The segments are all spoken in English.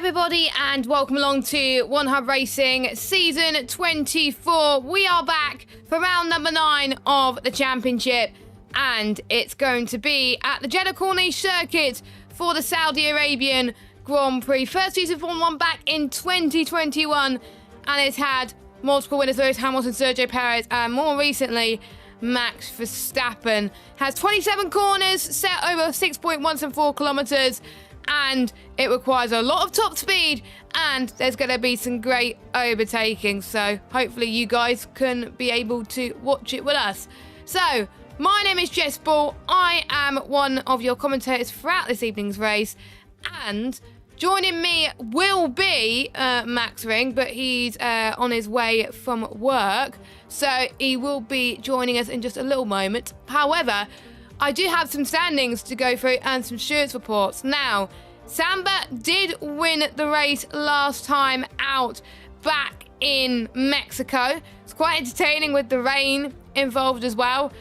everybody, and welcome along to One Hub Racing Season 24. We are back for round number 9 of the championship, and it's going to be at the Jeddah Corniche circuit for the Saudi Arabian Grand Prix. First season Formula 1 back in 2021, and it's had multiple winners: Lewis Hamilton, Sergio Perez, and more recently Max Verstappen. Has 27 corners set over 6.174 kilometers, and it requires a lot of top speed, and there's going to be some great overtaking, so hopefully you guys can be able to watch it with us. So my name is Jess Ball. I am one of your commentators throughout this evening's race, and joining me will be Max Ring, but he's on his way from work, so he will be joining us in just a little moment. However, I do have some standings to go through and some Stewart's reports. Now, Samba did win the race last time out back in Mexico. It's quite entertaining with the rain involved as well.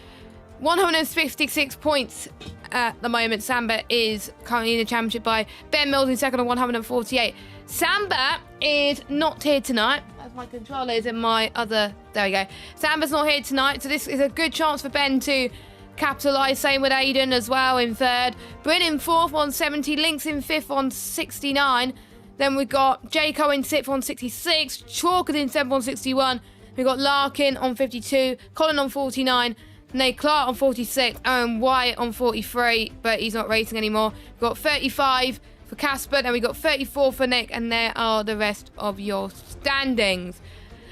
156 points at the moment. Samba is currently in the championship by Ben Mills in second on 148. Samba is not here tonight, as my controller is in my other... There we go. Samba's not here tonight, so this is a good chance for Ben to capitalise. Same with Aiden as well in third. Bryn in fourth on 70. Lynx in fifth on 69. Then we've got Jayco in sixth on 66. Chalkers in seventh on 61. We've got Larkin on 52. Colin on 49. Nate Clark on 46. Aaron White on 43, but he's not racing anymore. We've got 35 for Casper. Then we've got 34 for Nick, and there are the rest of your standings.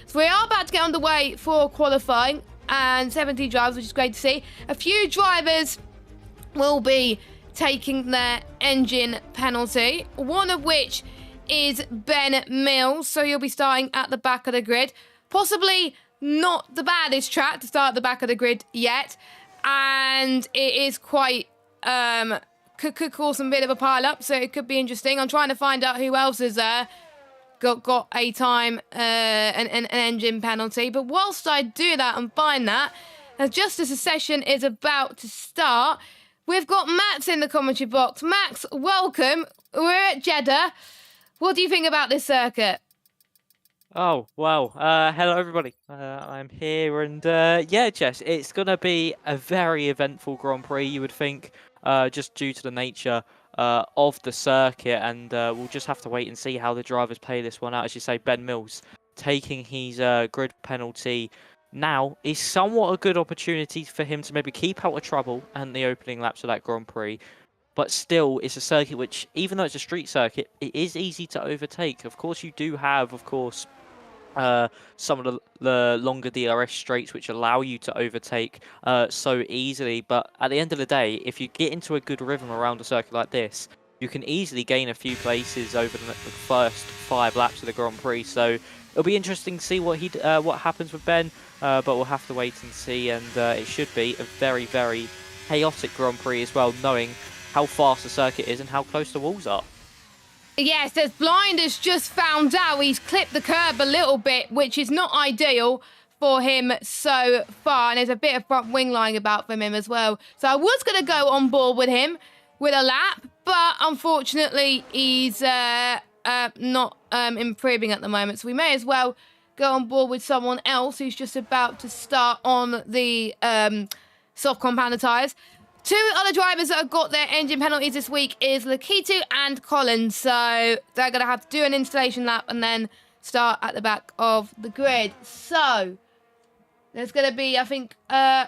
So we are about to get underway for qualifying, and 70 drivers, which is great to see. A few drivers will be taking their engine penalty, one of which is Ben Mills, so he'll be starting at the back of the grid. Possibly not the baddest track to start at the back of the grid yet, and it is quite, could cause some bit of a pile-up, so it could be interesting. I'm trying to find out who else is there. Got a time an engine penalty, but whilst I do that and find that, just as the session is about to start, we've got Max in the commentary box. Max, welcome. We're at Jeddah. What do you think about this circuit? Oh, wow. Hello, everybody. I'm here, and yeah, Jess, it's going to be a very eventful Grand Prix, you would think, just due to the nature of the circuit, and we'll just have to wait and see how the drivers play this one out. As you say, Ben Mills taking his grid penalty now is somewhat a good opportunity for him to maybe keep out of trouble and the opening laps of that Grand Prix. But still, it's a circuit which, even though it's a street circuit, it is easy to overtake. Of course, you do have, some of the longer DRS straights which allow you to overtake so easily, but at the end of the day, if you get into a good rhythm around a circuit like this, you can easily gain a few places over the first 5 laps of the Grand Prix. So it'll be interesting to see what happens with Ben, but we'll have to wait and see, and it should be a very, very chaotic Grand Prix as well, knowing how fast the circuit is and how close the walls are. Yes, as Blind has just found out, he's clipped the curb a little bit, which is not ideal for him so far. And there's a bit of front wing lying about from him as well. So I was going to go on board with him with a lap, but unfortunately he's not improving at the moment. So we may as well go on board with someone else who's just about to start on the soft compounder tyres. 2 other drivers that have got their engine penalties this week is Lakitu and Collins. So they're going to have to do an installation lap and then start at the back of the grid. So there's going to be, I think,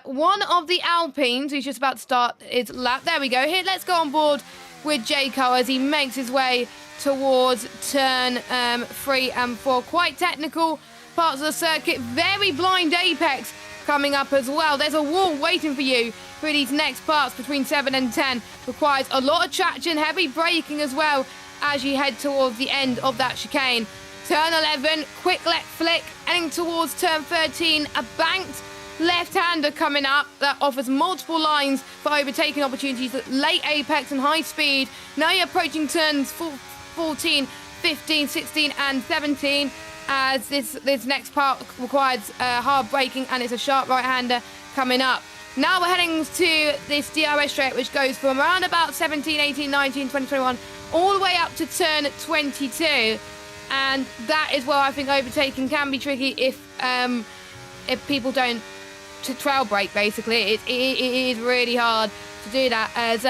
one of the Alpines who's just about to start his lap. There we go. Here, let's go on board with Jayco as he makes his way towards turn 3 and 4. Quite technical parts of the circuit. Very blind apex coming up as well. There's a wall waiting for you for these next parts between 7 and 10. Requires a lot of traction, heavy braking as well as you head towards the end of that chicane. Turn 11, quick left flick, heading towards turn 13, a banked left-hander coming up that offers multiple lines for overtaking opportunities at late apex and high speed. Now you're approaching turns 14, 15, 16 and 17, as this next part requires hard braking, and it's a sharp right-hander coming up. Now we're heading to this DRS straight, which goes from around about 17, 18, 19, 20, 21, all the way up to turn 22. And that is where I think overtaking can be tricky if people don't trail brake, basically. It is really hard to do that. As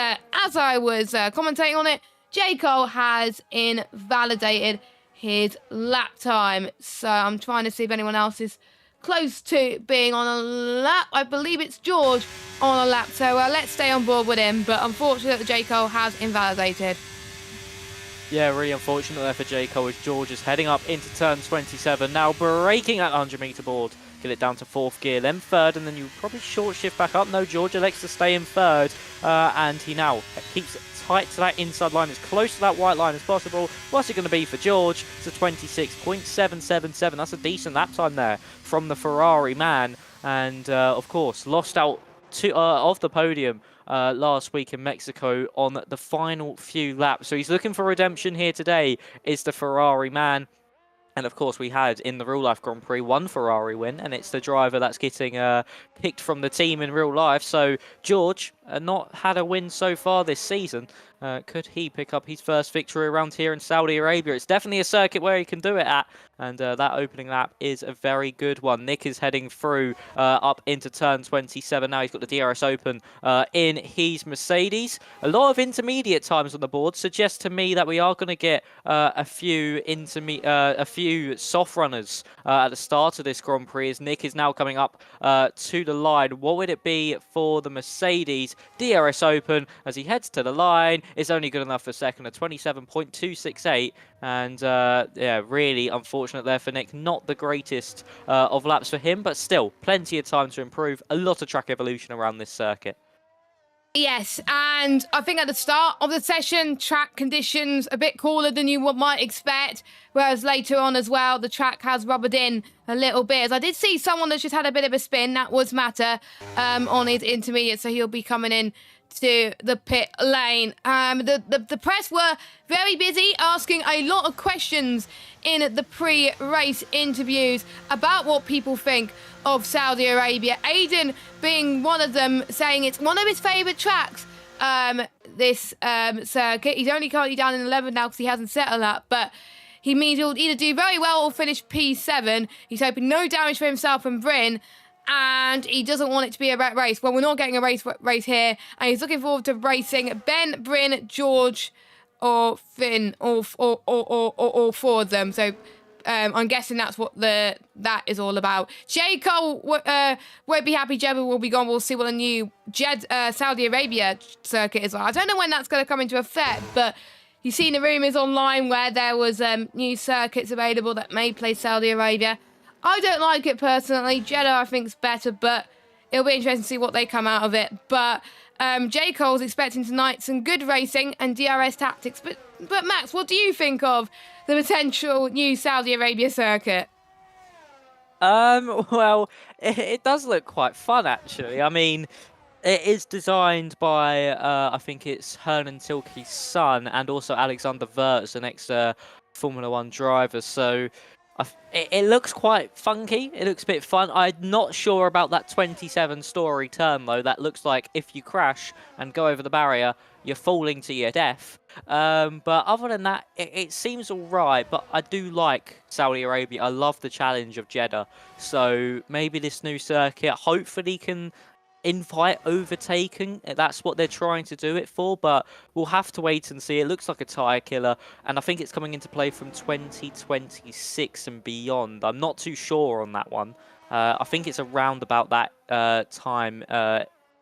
I was commentating on it, J. Cole has invalidated his lap time. So I'm trying to see if anyone else is close to being on a lap. I believe it's George on a lap. So let's stay on board with him. But unfortunately, J. Cole has invalidated. Yeah, really unfortunate there for J. Cole as George is heading up into turn 27. Now breaking that 100-meter board. Get it down to 4th gear, then 3rd, and then you probably short shift back up. No, George elects to stay in 3rd, and he now keeps tight to that inside line, as close to that white line as possible. What's it going to be for George? It's a 26.777. That's a decent lap time there from the Ferrari man, and of course lost out off the podium last week in Mexico on the final few laps. So he's looking for redemption here today, is the Ferrari man. And of course, we had in the real life Grand Prix one Ferrari win, and it's the driver that's getting picked from the team in real life. So George, not had a win so far this season. Could he pick up his first victory around here in Saudi Arabia? It's definitely a circuit where he can do it at, and that opening lap is a very good one. Nick is heading through up into turn 27 now. He's got the DRS open in his Mercedes. A lot of intermediate times on the board suggests to me that we are going to get a few soft runners at the start of this Grand Prix, as Nick is now coming up to the line. What would it be for the Mercedes? DRS open as he heads to the line. It's only good enough for second, a 27.268, and yeah, really unfortunate there for Nick. Not the greatest of laps for him, but still plenty of time to improve. A lot of track evolution around this circuit. Yes, and I think at the start of the session, track conditions a bit cooler than you might expect, whereas later on as well, the track has rubbered in a little bit. As I did see someone that's just had a bit of a spin, that was Matter on his intermediate, so he'll be coming in to the pit lane. The press were very busy asking a lot of questions in the pre-race interviews about what people think of Saudi Arabia. Aiden being one of them, saying it's one of his favourite tracks, this circuit. He's only currently down in 11th now because he hasn't settled up, but he means he'll either do very well or finish P7. He's hoping no damage for himself and Bryn, and he doesn't want it to be a rat race. Well, we're not getting a race here, and he's looking forward to racing Ben, Bryn, George, or Finn, or four of them. So I'm guessing that's what that is all about. J. Cole won't be happy. Jeddah will be gone. We'll see what the new Saudi Arabia circuit is like. I don't know when that's going to come into effect, but you've seen the rumours online where there was new circuits available that may play Saudi Arabia. I don't like it personally. Jeddah I think is better, but it'll be interesting to see what they come out of it. But J. Cole's expecting tonight some good racing and DRS tactics. But Max, what do you think of the potential new Saudi Arabia circuit? Well, it does look quite fun, actually. I mean, it is designed by, I think it's Hernan Tilke's son, and also Alexander Wirtz, the next Formula One driver. So it looks quite funky. It looks a bit fun. I'm not sure about that 27-story turn, though. That looks like if you crash and go over the barrier, you're falling to your death. But other than that, it seems all right. But I do like Saudi Arabia. I love the challenge of Jeddah. So maybe this new circuit hopefully can invite overtaking. That's what they're trying to do it for, but we'll have to wait and see. It looks like a tyre killer, and I think it's coming into play from 2026 and beyond. I'm not too sure on that one. I think it's around about that time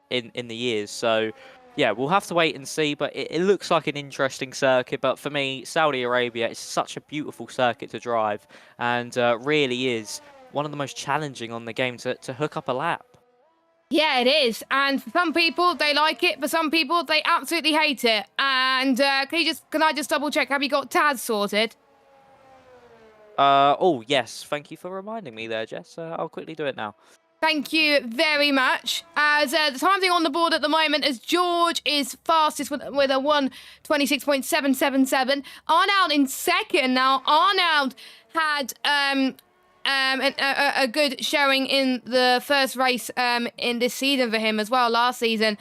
in the years. So yeah, we'll have to wait and see, but it looks like an interesting circuit. But for me, Saudi Arabia is such a beautiful circuit to drive, and really is one of the most challenging on the game to hook up a lap. Yeah, it is. And for some people, they like it. For some people, they absolutely hate it. And can I just double check? Have you got Taz sorted? Oh, yes. Thank you for reminding me there, Jess. I'll quickly do it now. Thank you very much. As the time thing on the board at the moment, as George is fastest with a 1:26.777. Arnold in second. Now, Arnold had a good showing in the first race in this season for him as well, last season.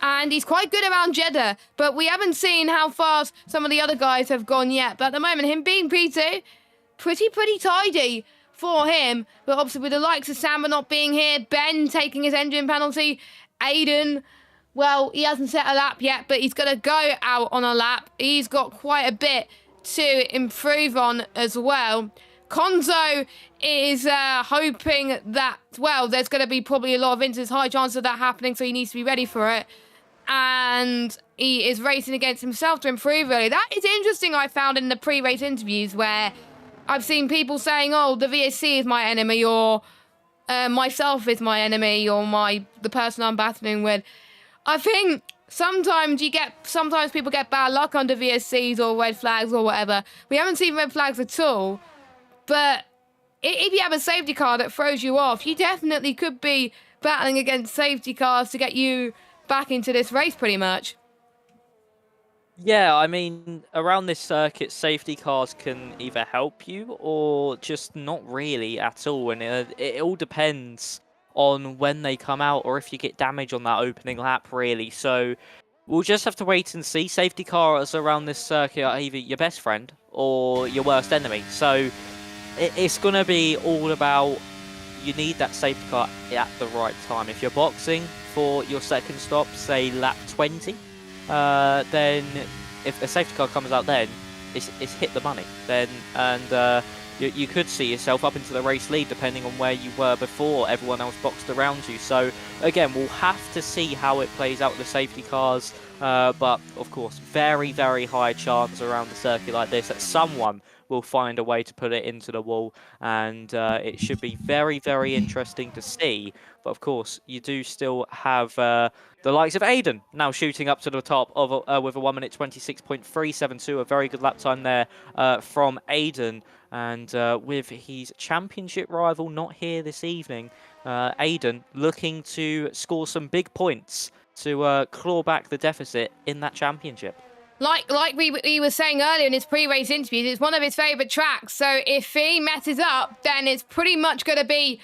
And he's quite good around Jeddah, but we haven't seen how fast some of the other guys have gone yet. But at the moment, him being P2, pretty tidy for him. But obviously with the likes of Samba not being here, Ben taking his engine penalty, Aiden, well, he hasn't set a lap yet, but he's going to go out on a lap. He's got quite a bit to improve on as well. Konzo is hoping that, well, there's going to be probably a lot of incidents, high chance of that happening, so he needs to be ready for it. And he is racing against himself to improve, really. That is interesting, I found in the pre-race interviews, where I've seen people saying, oh, the VSC is my enemy, or myself is my enemy, or the person I'm battling with. I think sometimes people get bad luck under VSCs or red flags or whatever. We haven't seen red flags at all, but if you have a safety car that throws you off, you definitely could be battling against safety cars to get you back into this race, pretty much. Yeah, I mean, around this circuit, safety cars can either help you or just not really at all, and it all depends on when they come out or if you get damage on that opening lap, really. So we'll just have to wait and see. Safety cars around this circuit are either your best friend or your worst enemy. So it's going to be all about, you need that safety car at the right time. If you're boxing for your second stop, say lap 20, then if a safety car comes out then, it's hit the money then, and you could see yourself up into the race lead depending on where you were before everyone else boxed around you. So again, we'll have to see how it plays out with the safety cars, but of course, very high chance around the circuit like this that someone will find a way to put it into the wall, and it should be very interesting to see. But of course, you do still have the likes of Aiden now shooting up to the top of with a 1 minute 26.372, a very good lap time there from Aiden. And with his championship rival not here this evening, Aiden looking to score some big points to claw back the deficit in that championship. Like we were saying earlier in his pre-race interviews, it's one of his favourite tracks. So if he messes up, then it's pretty much going to be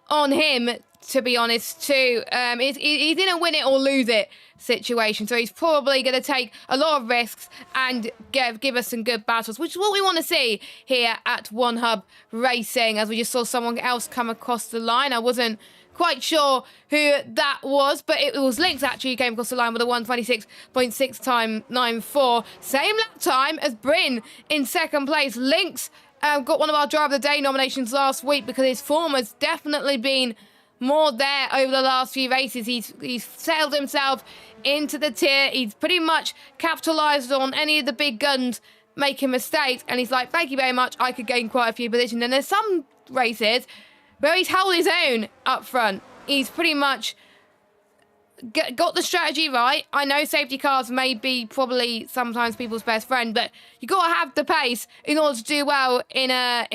on him, to be honest, too. He's in a win it or lose it situation. So he's probably going to take a lot of risks and give us some good battles, which is what we want to see here at One Hub Racing, as we just saw someone else come across the line. I wasn't quite sure who that was, but it was Lynx actually who came across the line with a 126.6 time 9.4. Same lap time as Bryn in second place. Lynx got one of our Driver of the Day nominations last week because his form has definitely been more there over the last few races. He's settled himself into the tier. He's pretty much capitalised on any of the big guns making mistakes, and he's like, thank you very much, I could gain quite a few positions. And there's some races where he's held his own up front. He's pretty much got the strategy right. I know safety cars may be probably sometimes people's best friend, but you got to have the pace in order to do well in a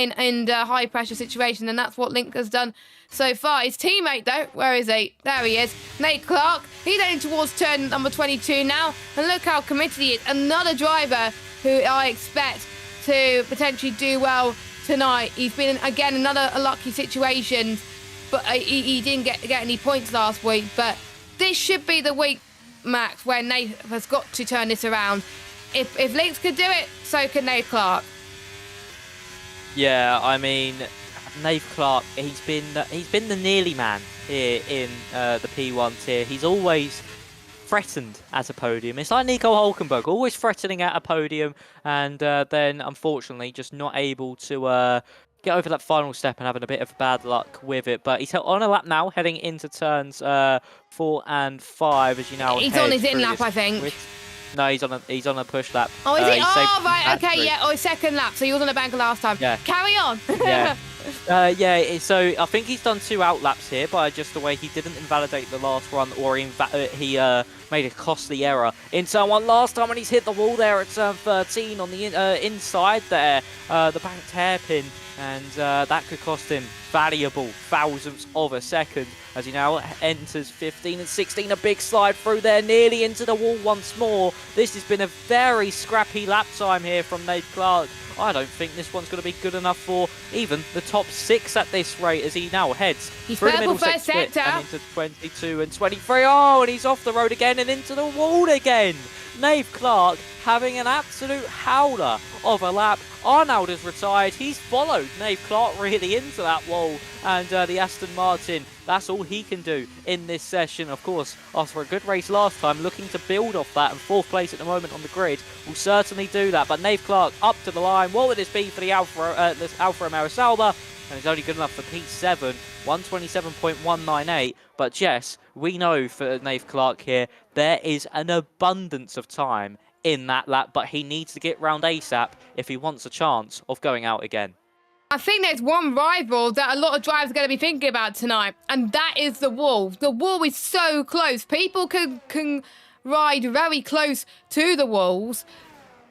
high pressure situation, and that's what Link has done so far. His teammate though, where is he? There he is, Nate Clark. He's heading towards turn number 22 now, and look how committed he is. Another driver who I expect to potentially do well tonight. He's been again another lucky situation, but he didn't get any points last week. But this should be the week, Max, where Nate has got to turn this around. If Lynx could do it, so can Nate Clark. Yeah, I mean, Nate Clark, he's been the nearly man here in the P1 tier. He's always threatened at a podium. It's like Nico Hulkenberg, always threatening at a podium, and then unfortunately just not able to get over that final step and having a bit of bad luck with it. But he's on a lap now, heading into turns 4 and 5 as you now he's on his in lap, I think. No, he's on a push lap. Oh, is he? Oh, right, okay, yeah. Oh, his second lap. So he was on the bank last time. Yeah. Carry on. Yeah. So I think he's done 2 out laps here by just the way he didn't invalidate the last run, or he made a costly error in turn 1 last time, and he's hit the wall there at turn 13 on the inside there. The banked hairpin and that could cost him valuable thousandths of a second as he now enters 15 and 16. A big slide through there, nearly into the wall once more. This has been a very scrappy lap time here from Nate Clark. I don't think this one's going to be good enough for even the top 6 at this rate as he now heads through the middle sector and into 22 and 23. Oh, and he's off the road again and into the wall again. Nave Clark having an absolute howler of a lap. Arnold has retired. He's followed Nave Clark really into that wall. And the Aston Martin, that's all he can do in this session. Of course, after a good race last time, looking to build off that. And 4th place at the moment on the grid will certainly do that. But Nave Clark up to the line. What would this be for the Alfa Romeo Sauber? And it's only good enough for P7, 127.198. But Jess, we know for Nave Clark here, there is an abundance of time in that lap, but he needs to get round ASAP if he wants a chance of going out again. I think there's one rival that a lot of drivers are going to be thinking about tonight, and that is the wall. The wall is so close. People can ride very close to the walls,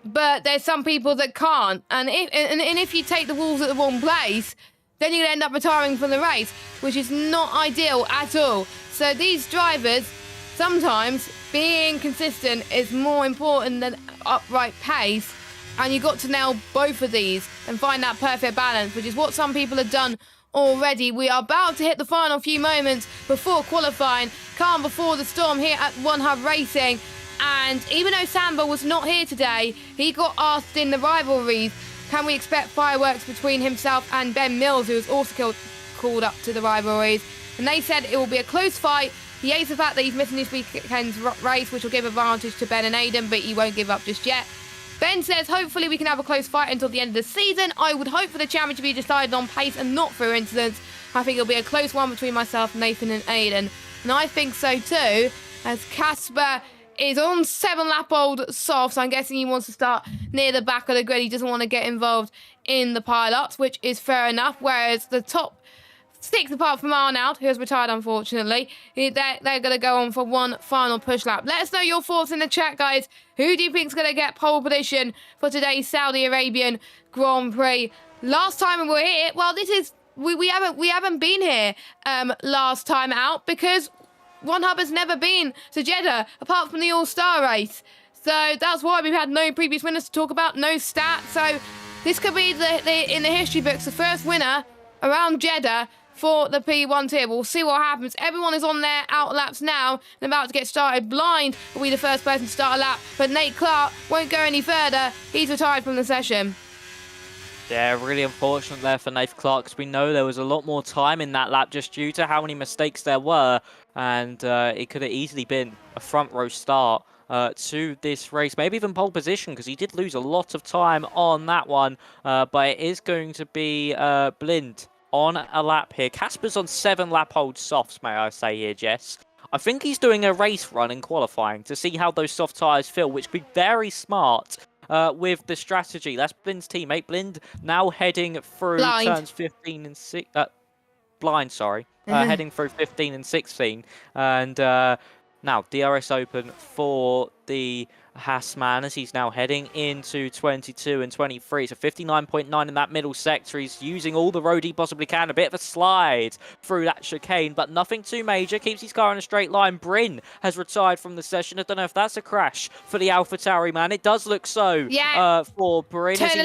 but there's some people that can't. And if you take the walls at the wrong place, then you're going to end up retiring from the race, which is not ideal at all. So these drivers, sometimes being consistent is more important than upright pace. And you've got to nail both of these and find that perfect balance, which is what some people have done already. We are about to hit the final few moments before qualifying. Calm before the storm here at One Hub Racing. And even though Samba was not here today, he got asked in the rivalries, can we expect fireworks between himself and Ben Mills, who was also called up to the rivalries? And they said it will be a close fight. He hates the fact that he's missing this weekend's race, which will give advantage to Ben and Aiden, but he won't give up just yet. Ben says, hopefully we can have a close fight until the end of the season. I would hope for the championship to be decided on pace and not through incidents. I think it'll be a close one between myself, Nathan and Aiden. And I think so too, as Casper is on 7-lap-old softs. I'm guessing he wants to start near the back of the grid. He doesn't want to get involved in the pilots, which is fair enough. Whereas the top 6, apart from Arnold, who has retired, unfortunately, they're going to go on for one final push lap. Let us know your thoughts in the chat, guys. Who do you think is going to get pole position for today's Saudi Arabian Grand Prix? Last time we were here, well, this is we haven't been here last time out because One Hub has never been to Jeddah apart from the All-Star race. So that's why we've had no previous winners to talk about, no stats. So this could be in the history books the first winner around Jeddah for the P1 tier. We'll see what happens. Everyone is on their out laps now and about to get started. Blind will be the first person to start a lap, but Nate Clark won't go any further. He's retired from the session. Yeah, really unfortunate there for Nate Clark because we know there was a lot more time in that lap just due to how many mistakes there were, and it could have easily been a front row start to this race, maybe even pole position because he did lose a lot of time on that one, but it is going to be Blind on a lap here. Casper's on 7-lap-old softs, may I say here, Jess. I think he's doing a race run in qualifying to see how those soft tyres feel, which would be very smart with the strategy. That's Blind's teammate. Blind now heading through turns 15 and 6. Blind, sorry. Heading through 15 and 16. And now DRS open for the Hassman as he's now heading into 22 and 23. So 59.9 in that middle sector. He's using all the road he possibly can. A bit of a slide through that chicane, but nothing too major. Keeps his car in a straight line. Bryn has retired from the session. I don't know if that's a crash for the AlphaTauri man. It does look so for Bryn as he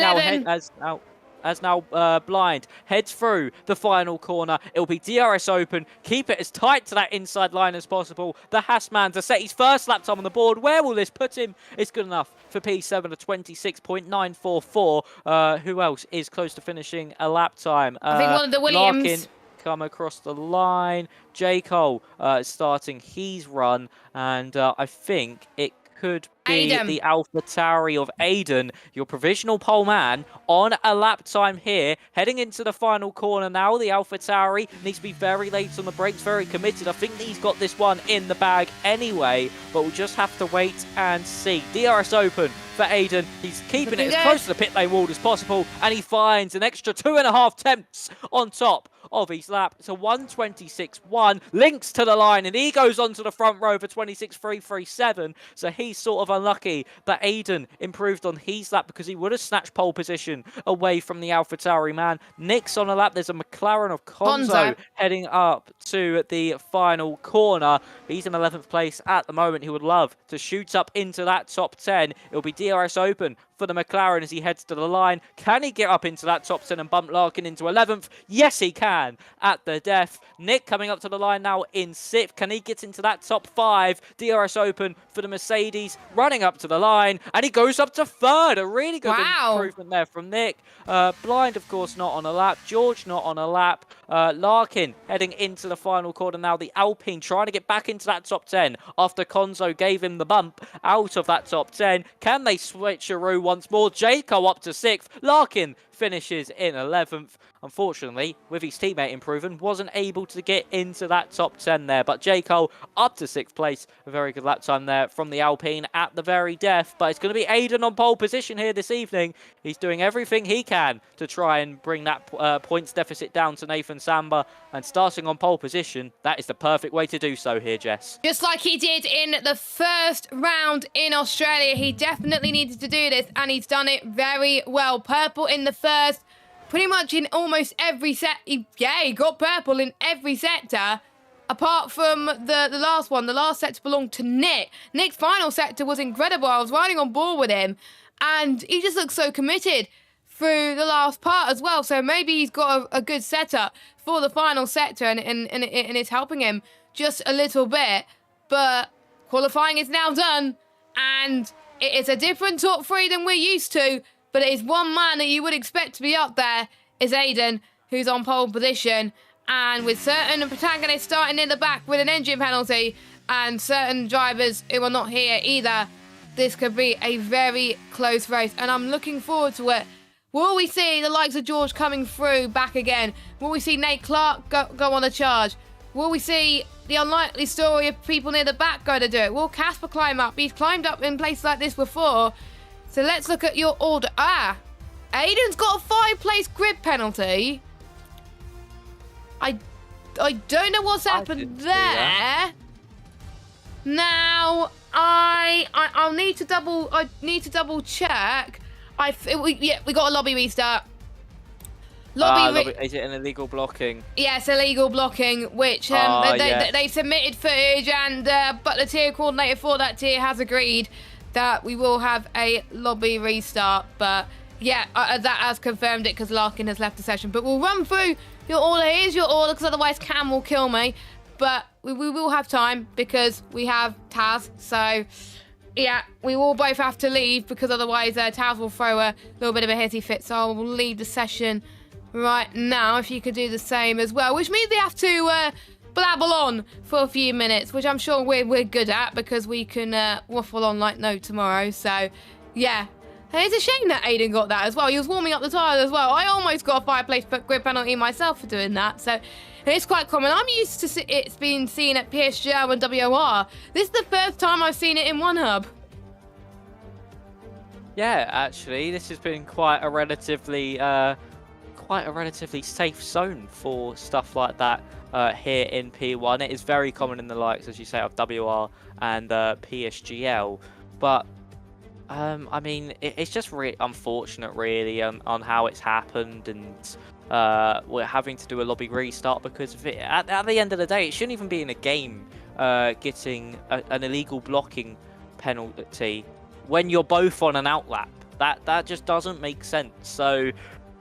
now Blind heads through the final corner. It'll be DRS open. Keep it as tight to that inside line as possible. The Hassman to set his first lap time on the board. Where will this put him? It's good enough for P7 at 26.944. Who else is close to finishing a lap time? I think one of the Williams. Larkin come across the line. J. Cole starting his run. And I think it could be the AlphaTauri of Aiden, your provisional pole man, on a lap time here, heading into the final corner now. The AlphaTauri needs to be very late on the brakes, very committed. I think he's got this one in the bag anyway, but we'll just have to wait and see. DRS open for Aiden. He's keeping it as close to the pit lane wall as possible, and he finds an extra 2.5 tenths on top of his lap. It's a 1:26.1. Links to the line, and he goes onto the front row for 26.337. So he's sort of unlucky that Aiden improved on his lap because he would have snatched pole position away from the AlphaTauri man. Nick's on a lap. There's a McLaren of Konzo heading up to the final corner. He's in 11th place at the moment. He would love to shoot up into that top 10. It'll be DRS open for the McLaren as he heads to the line. Can he get up into that top 10 and bump Larkin into 11th? Yes, he can at the death. Nick coming up to the line now in 6th. Can he get into that top 5? DRS open for the Mercedes, running up to the line, and he goes up to 3rd. A really good improvement there from Nick. Blind, of course, not on a lap. George not on a lap. Larkin heading into the final corner now. The Alpine trying to get back into that top 10 after Konzo gave him the bump out of that top 10. Can they switcheroo once more? Jayco up to 6th. Larkin finishes in 11th. Unfortunately, with his teammate improving, wasn't able to get into that top 10 there. But Jayco up to 6th place. A very good lap time there from the Alpine at the very death. But it's going to be Aiden on pole position here this evening. He's doing everything he can to try and bring that points deficit down to Nathan Samba. And starting on pole position, that is the perfect way to do so here, Jess. Just like he did in the first round in Australia, he definitely needed to do this, and he's done it very well. Purple in the first, pretty much in almost every set. He got purple in every sector, apart from the last one. The last sector belonged to Nick. Nick's final sector was incredible. I was riding on board with him, and he just looks so committed through the last part as well. So maybe he's got a good setup for the final sector, and it's helping him just a little bit. But qualifying is now done, and it is a different top 3 than we're used to. But it is one man that you would expect to be up there is Aiden, who's on pole position. And with certain protagonists starting in the back with an engine penalty and certain drivers who are not here either, this could be a very close race. And I'm looking forward to it. Will we see the likes of George coming through back again? Will we see Nate Clark go on a charge? Will we see the unlikely story of people near the back go to do it? Will Casper climb up? He's climbed up in places like this before. So let's look at your order. Aiden's got a 5-place grid penalty. I don't know what's happened there. Now I need to double check. We got a lobby restart. Is it an illegal blocking? Yes, illegal blocking, which they submitted footage, and but the tier coordinator for that tier has agreed that we will have a lobby restart. But yeah, that has confirmed it because Larkin has left the session. But we'll run through your order. Here's your order, because otherwise Cam will kill me. But we will have time because we have Taz. So yeah, we will both have to leave because otherwise Taz will throw a little bit of a hissy fit. So I will leave the session right now, if you could do the same as well. Which means they have to blabble on for a few minutes, which I'm sure we're good at because we can waffle on like no tomorrow. So yeah, it's a shame that Aiden got that as well. He was warming up the tyre as well. I almost got a 5-place grid penalty myself for doing that. So it's quite common. I'm used to it's been seen at PSGL and WOR. This is the first time I've seen it in One Hub. Yeah, actually, this has been quite a relatively safe zone for stuff like that here in P1. It is very common in the likes, as you say, of WR and PSGL. But I mean, it's just really unfortunate, really, on how it's happened, and we're having to do a lobby restart because of it. At the end of the day, it shouldn't even be in a game getting an illegal blocking penalty when you're both on an outlap. That just doesn't make sense. So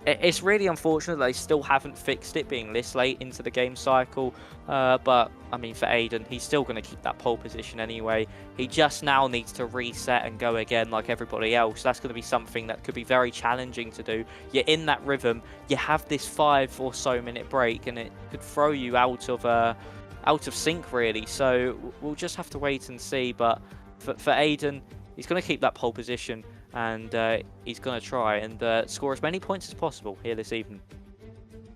it's really unfortunate that they still haven't fixed it being this late into the game cycle. But, I mean, for Aiden, he's still going to keep that pole position anyway. He just now needs to reset and go again like everybody else. That's going to be something that could be very challenging to do. You're in that rhythm. You have this 5 or so minute break, and it could throw you out of sync, really. So we'll just have to wait and see. But for Aiden, he's going to keep that pole position, and he's going to try and score as many points as possible here this evening.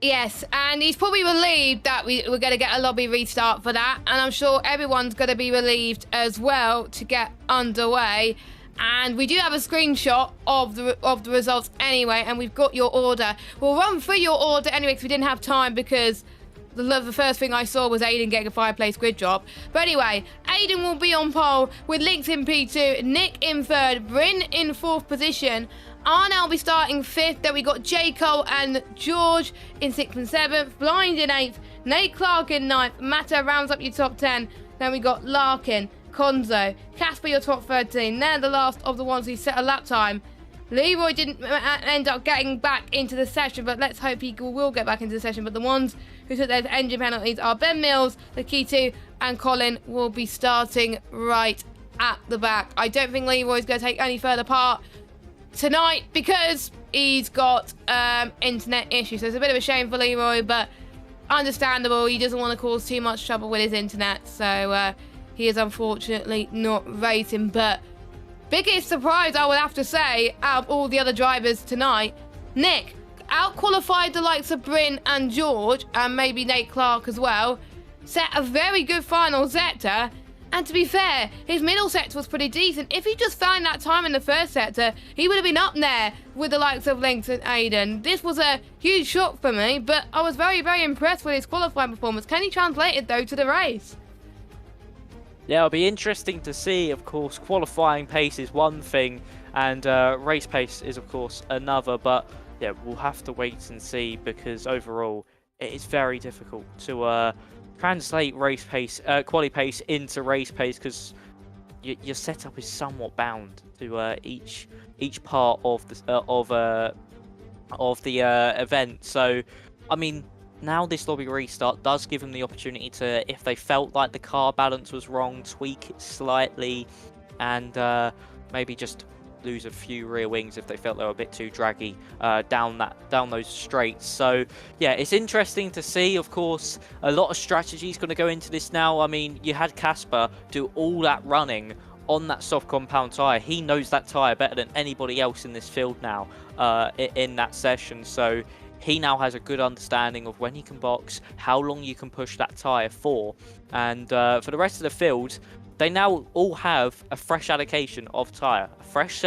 Yes, and he's probably relieved that we're going to get a lobby restart for that, and I'm sure everyone's going to be relieved as well to get underway. And we do have a screenshot of the results anyway, and we've got your order. We'll run through your order anyway because we didn't have time because the first thing I saw was Aiden getting a 5-place grid drop. But anyway, Aiden will be on pole with Lynx in P2, Nick in 3rd, Bryn in 4th position. Arnell will be starting 5th. Then we got J. Cole and George in 6th and 7th, Blind in 8th, Nate Clark in 9th, Matta rounds up your top 10. Then we got Larkin, Konzo, Casper your top 13. They're the last of the ones who set a lap time. Leroy didn't end up getting back into the session, but let's hope he will get back into the session. But the ones who took their engine penalties are Ben Mills, Lakitu, and Colin will be starting right at the back. I don't think Leroy's going to take any further part tonight because he's got internet issues. So it's a bit of a shame for Leroy, but understandable. He doesn't want to cause too much trouble with his internet, so he is unfortunately not racing. But biggest surprise, I would have to say, out of all the other drivers tonight, Nick out-qualified the likes of Bryn and George, and maybe Nate Clark as well, set a very good final sector, and to be fair, his middle sector was pretty decent. If he just found that time in the first sector, he would have been up there with the likes of Lynx and Aiden. This was a huge shock for me, but I was very, very impressed with his qualifying performance. Can he translate it, though, to the race? Yeah, it'll be interesting to see. Of course, qualifying pace is one thing, and race pace is, of course, another. But yeah, we'll have to wait and see because overall, it is very difficult to translate race pace, quali pace into race pace because your setup is somewhat bound to each part of the event. So, I mean, now this lobby restart does give them the opportunity to, if they felt like the car balance was wrong, tweak it slightly, and maybe just lose a few rear wings if they felt they were a bit too draggy down those straights. So yeah, it's interesting to see. Of course, a lot of strategy is going to go into this now. I mean, you had Casper do all that running on that soft compound tyre. He knows that tyre better than anybody else in this field now in that session. So he now has a good understanding of when he can box, how long you can push that tyre for. And for the rest of the field, they now all have a fresh allocation of tyre. Fresh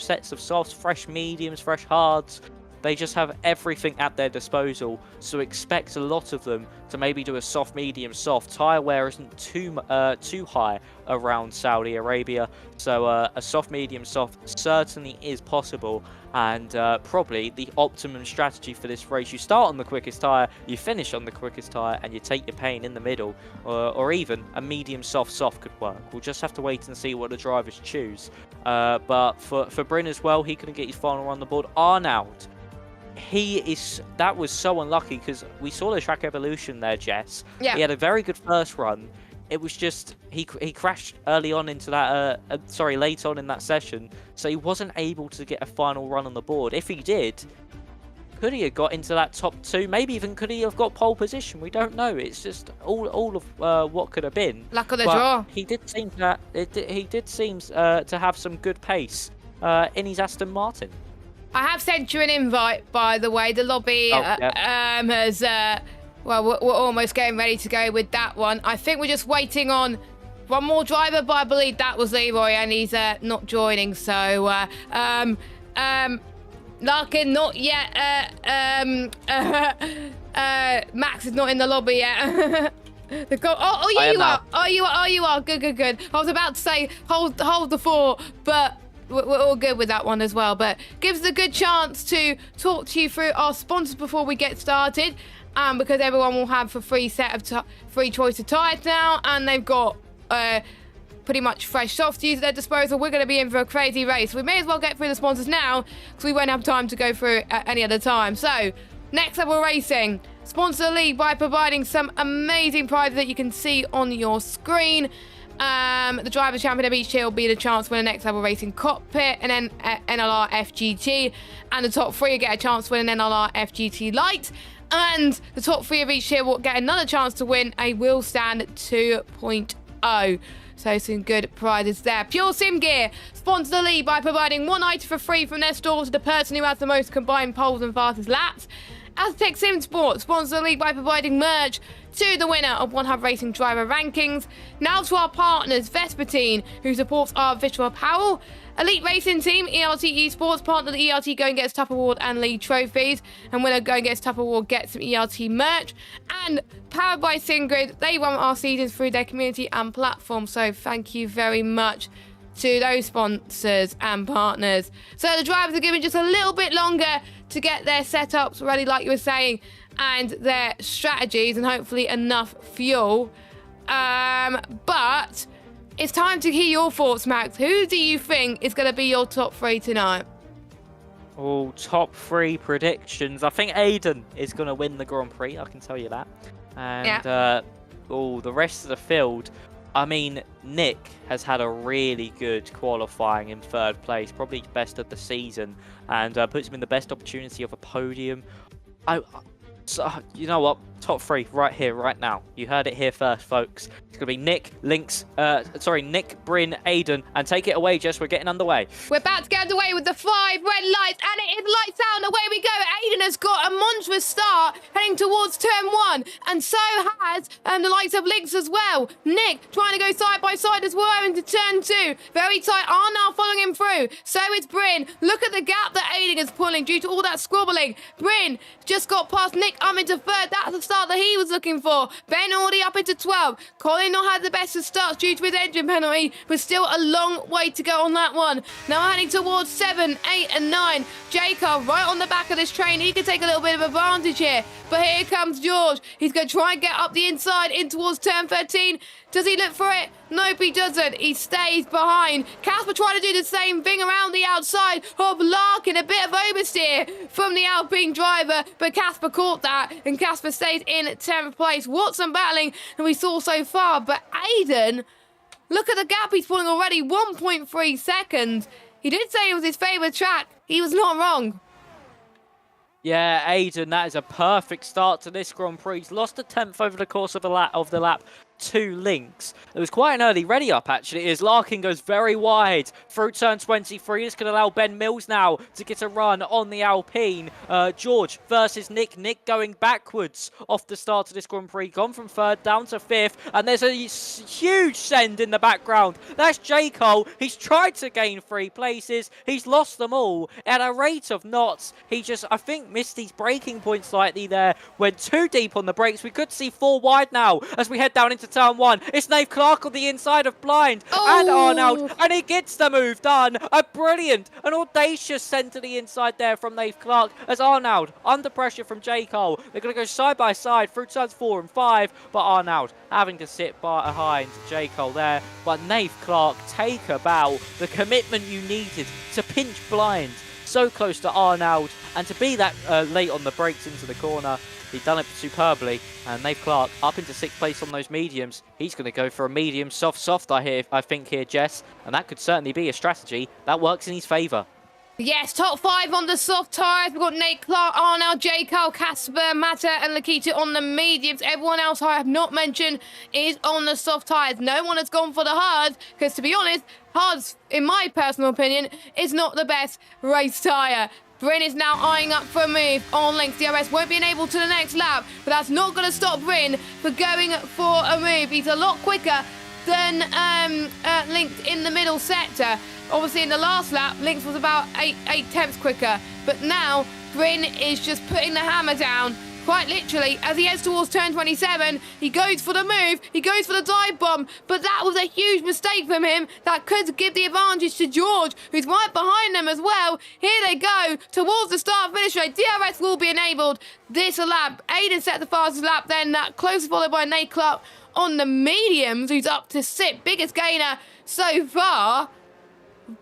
sets of softs, fresh mediums, fresh hards. They just have everything at their disposal. So expect a lot of them to maybe do a soft, medium, soft. Tyre wear isn't too high around Saudi Arabia. So a soft, medium, soft certainly is possible. And probably the optimum strategy for this race. You start on the quickest tyre, you finish on the quickest tyre, and you take your pain in the middle. Or even a medium soft could work. We'll just have to wait and see what the drivers choose. But for Bryn as well, he couldn't get his final run on the board. Arnaud, that was so unlucky because we saw the track evolution there, Jess. Yeah. He had a very good first run. It was just he crashed early on into that late on in that session, so he wasn't able to get a final run on the board. If he did, could he have got into that top 2? Maybe even could he have got pole position? We don't know. It's just all of what could have been. Luck of the draw. He did seem to have some good pace in his Aston Martin. I have sent you an invite, by the way. The lobby has... well, we're almost getting ready to go with that one. I think we're just waiting on one more driver, but I believe that was Leroy, and he's not joining. So, Larkin, not yet. Max is not in the lobby yet. You are. Good. I was about to say hold the fort, but we're all good with that one as well. But gives us a good chance to talk to you through our sponsors before we get started. Because everyone will have a free choice of tyres now, and they've got pretty much fresh softs at their disposal. We're going to be in for a crazy race. We may as well get through the sponsors now because we won't have time to go through at any other time. So, Next Level Racing sponsor the league by providing some amazing prizes that you can see on your screen. The driver's champion of each tier will be the chance to win a Next Level Racing cockpit and then NLR FGT, and the top 3 will get a chance to win an NLR FGT Lite. And the top 3 of each tier will get another chance to win a Wheel Stand 2.0. So some good prizes there. Pure Sim Gear sponsor the league by providing 1 item for free from their store to the person who has the most combined poles and fastest laps. Aztec Sim Sports sponsor the league by providing merch to the winner of One Hub Racing Driver Rankings. Now to our partners, Vespertine, who supports our visual apparel. Elite Racing Team, ERT Esports, partner the ERT Go and Gets Tough Award and league trophies. And winner Go and Gets Tough Award gets some ERT merch. And powered by SingGrid, they run our seasons through their community and platform. So thank you very much to those sponsors and partners. So the drivers are given just a little bit longer to get their setups ready, like you were saying, and their strategies, and hopefully enough fuel. But it's time to hear your thoughts, Max. Who do you think is going to be your top 3 tonight? Oh, top 3 predictions. I think Aiden is going to win the Grand Prix, I can tell you that. And the rest of the field, I mean, Nick has had a really good qualifying in 3rd place, probably best of the season, and puts him in the best opportunity of a podium. So, you know what? Top 3 right here, right now. You heard it here first, folks. It's going to be Nick, Nick, Bryn, Aiden, and take it away, Jess. We're getting underway. We're about to get underway with the 5 red lights, and it is lights out, and away we go. Aiden has got a monstrous start heading towards turn 1, and so has the likes of Lynx as well. Nick trying to go side by side as well into turn 2. Very tight. Arnold following him through. So is Bryn. Look at the gap that Aiden is pulling due to all that squabbling. Bryn just got past Nick up into 3rd. That's the start that he was looking for. Ben already up into 12. Colin not had the best of starts due to his engine penalty, but still a long way to go on that one. Now heading towards 7, 8 and 9. Jacob right on the back of this train. He could take a little bit of advantage here, but here comes George. He's going to try and get up the inside in towards turn 13. Does he look for it? Nope, he doesn't. He stays behind. Casper trying to do the same thing around the outside of Larkin. A bit of oversteer from the Alpine driver, but Casper caught that, and Casper stays in 10th place. Watson battling, and we saw so far, but Aiden, look at the gap he's pulling already, 1.3 seconds. He did say it was his favourite track. He was not wrong. Yeah, Aiden, that is a perfect start to this Grand Prix. He's lost a 10th over the course of the lap to Lynx. It was quite an early ready up, actually, as Larkin goes very wide through turn 23. This could allow Ben Mills now to get a run on the Alpine. George versus Nick. Nick going backwards off the start of this Grand Prix. Gone from 3rd down to 5th. And there's a huge send in the background. That's J. Cole. He's tried to gain 3 places. He's lost them all at a rate of knots. He just, I think, missed his braking point slightly there. Went too deep on the brakes. We could see 4 wide now as we head down into turn 1. It's Nave Clark on the inside of Blind and Arnold, and he gets the move done. A brilliant, an audacious send to the inside there from Nave Clark as Arnold under pressure from J. Cole. They're going to go side by side through turns 4 and 5, but Arnold having to sit behind J. Cole there. But Nave Clark, take a bow. The commitment you needed to pinch Blind so close to Arnold, and to be that late on the brakes into the corner. He'd done it superbly, and Nave Clark up into 6th place on those mediums. He's going to go for a medium soft, I think here, Jess, and that could certainly be a strategy that works in his favour. Yes, top 5 on the soft tyres. We've got Nate Clark, Arnold, J. Cole, Casper, Mata and Lakita on the mediums. Everyone else I have not mentioned is on the soft tyres. No one has gone for the hards, because to be honest, hards, in my personal opinion, is not the best race tyre. Bryn is now eyeing up for a move on Lynx. DRS won't be enabled to the next lap, but that's not going to stop Bryn for going for a move. He's a lot quicker than Lynx in the middle sector. Obviously, in the last lap, Lynx was about 8 tenths quicker, but now Bryn is just putting the hammer down. Quite literally, as he heads towards turn 27, he goes for the move, he goes for the dive bomb, but that was a huge mistake from him that could give the advantage to George, who's right behind them as well. Here they go, towards the start-finish rate. DRS will be enabled this lap. Aiden set the fastest lap then, that closely followed by Nate Clark on the mediums, who's up to 6th, biggest gainer so far.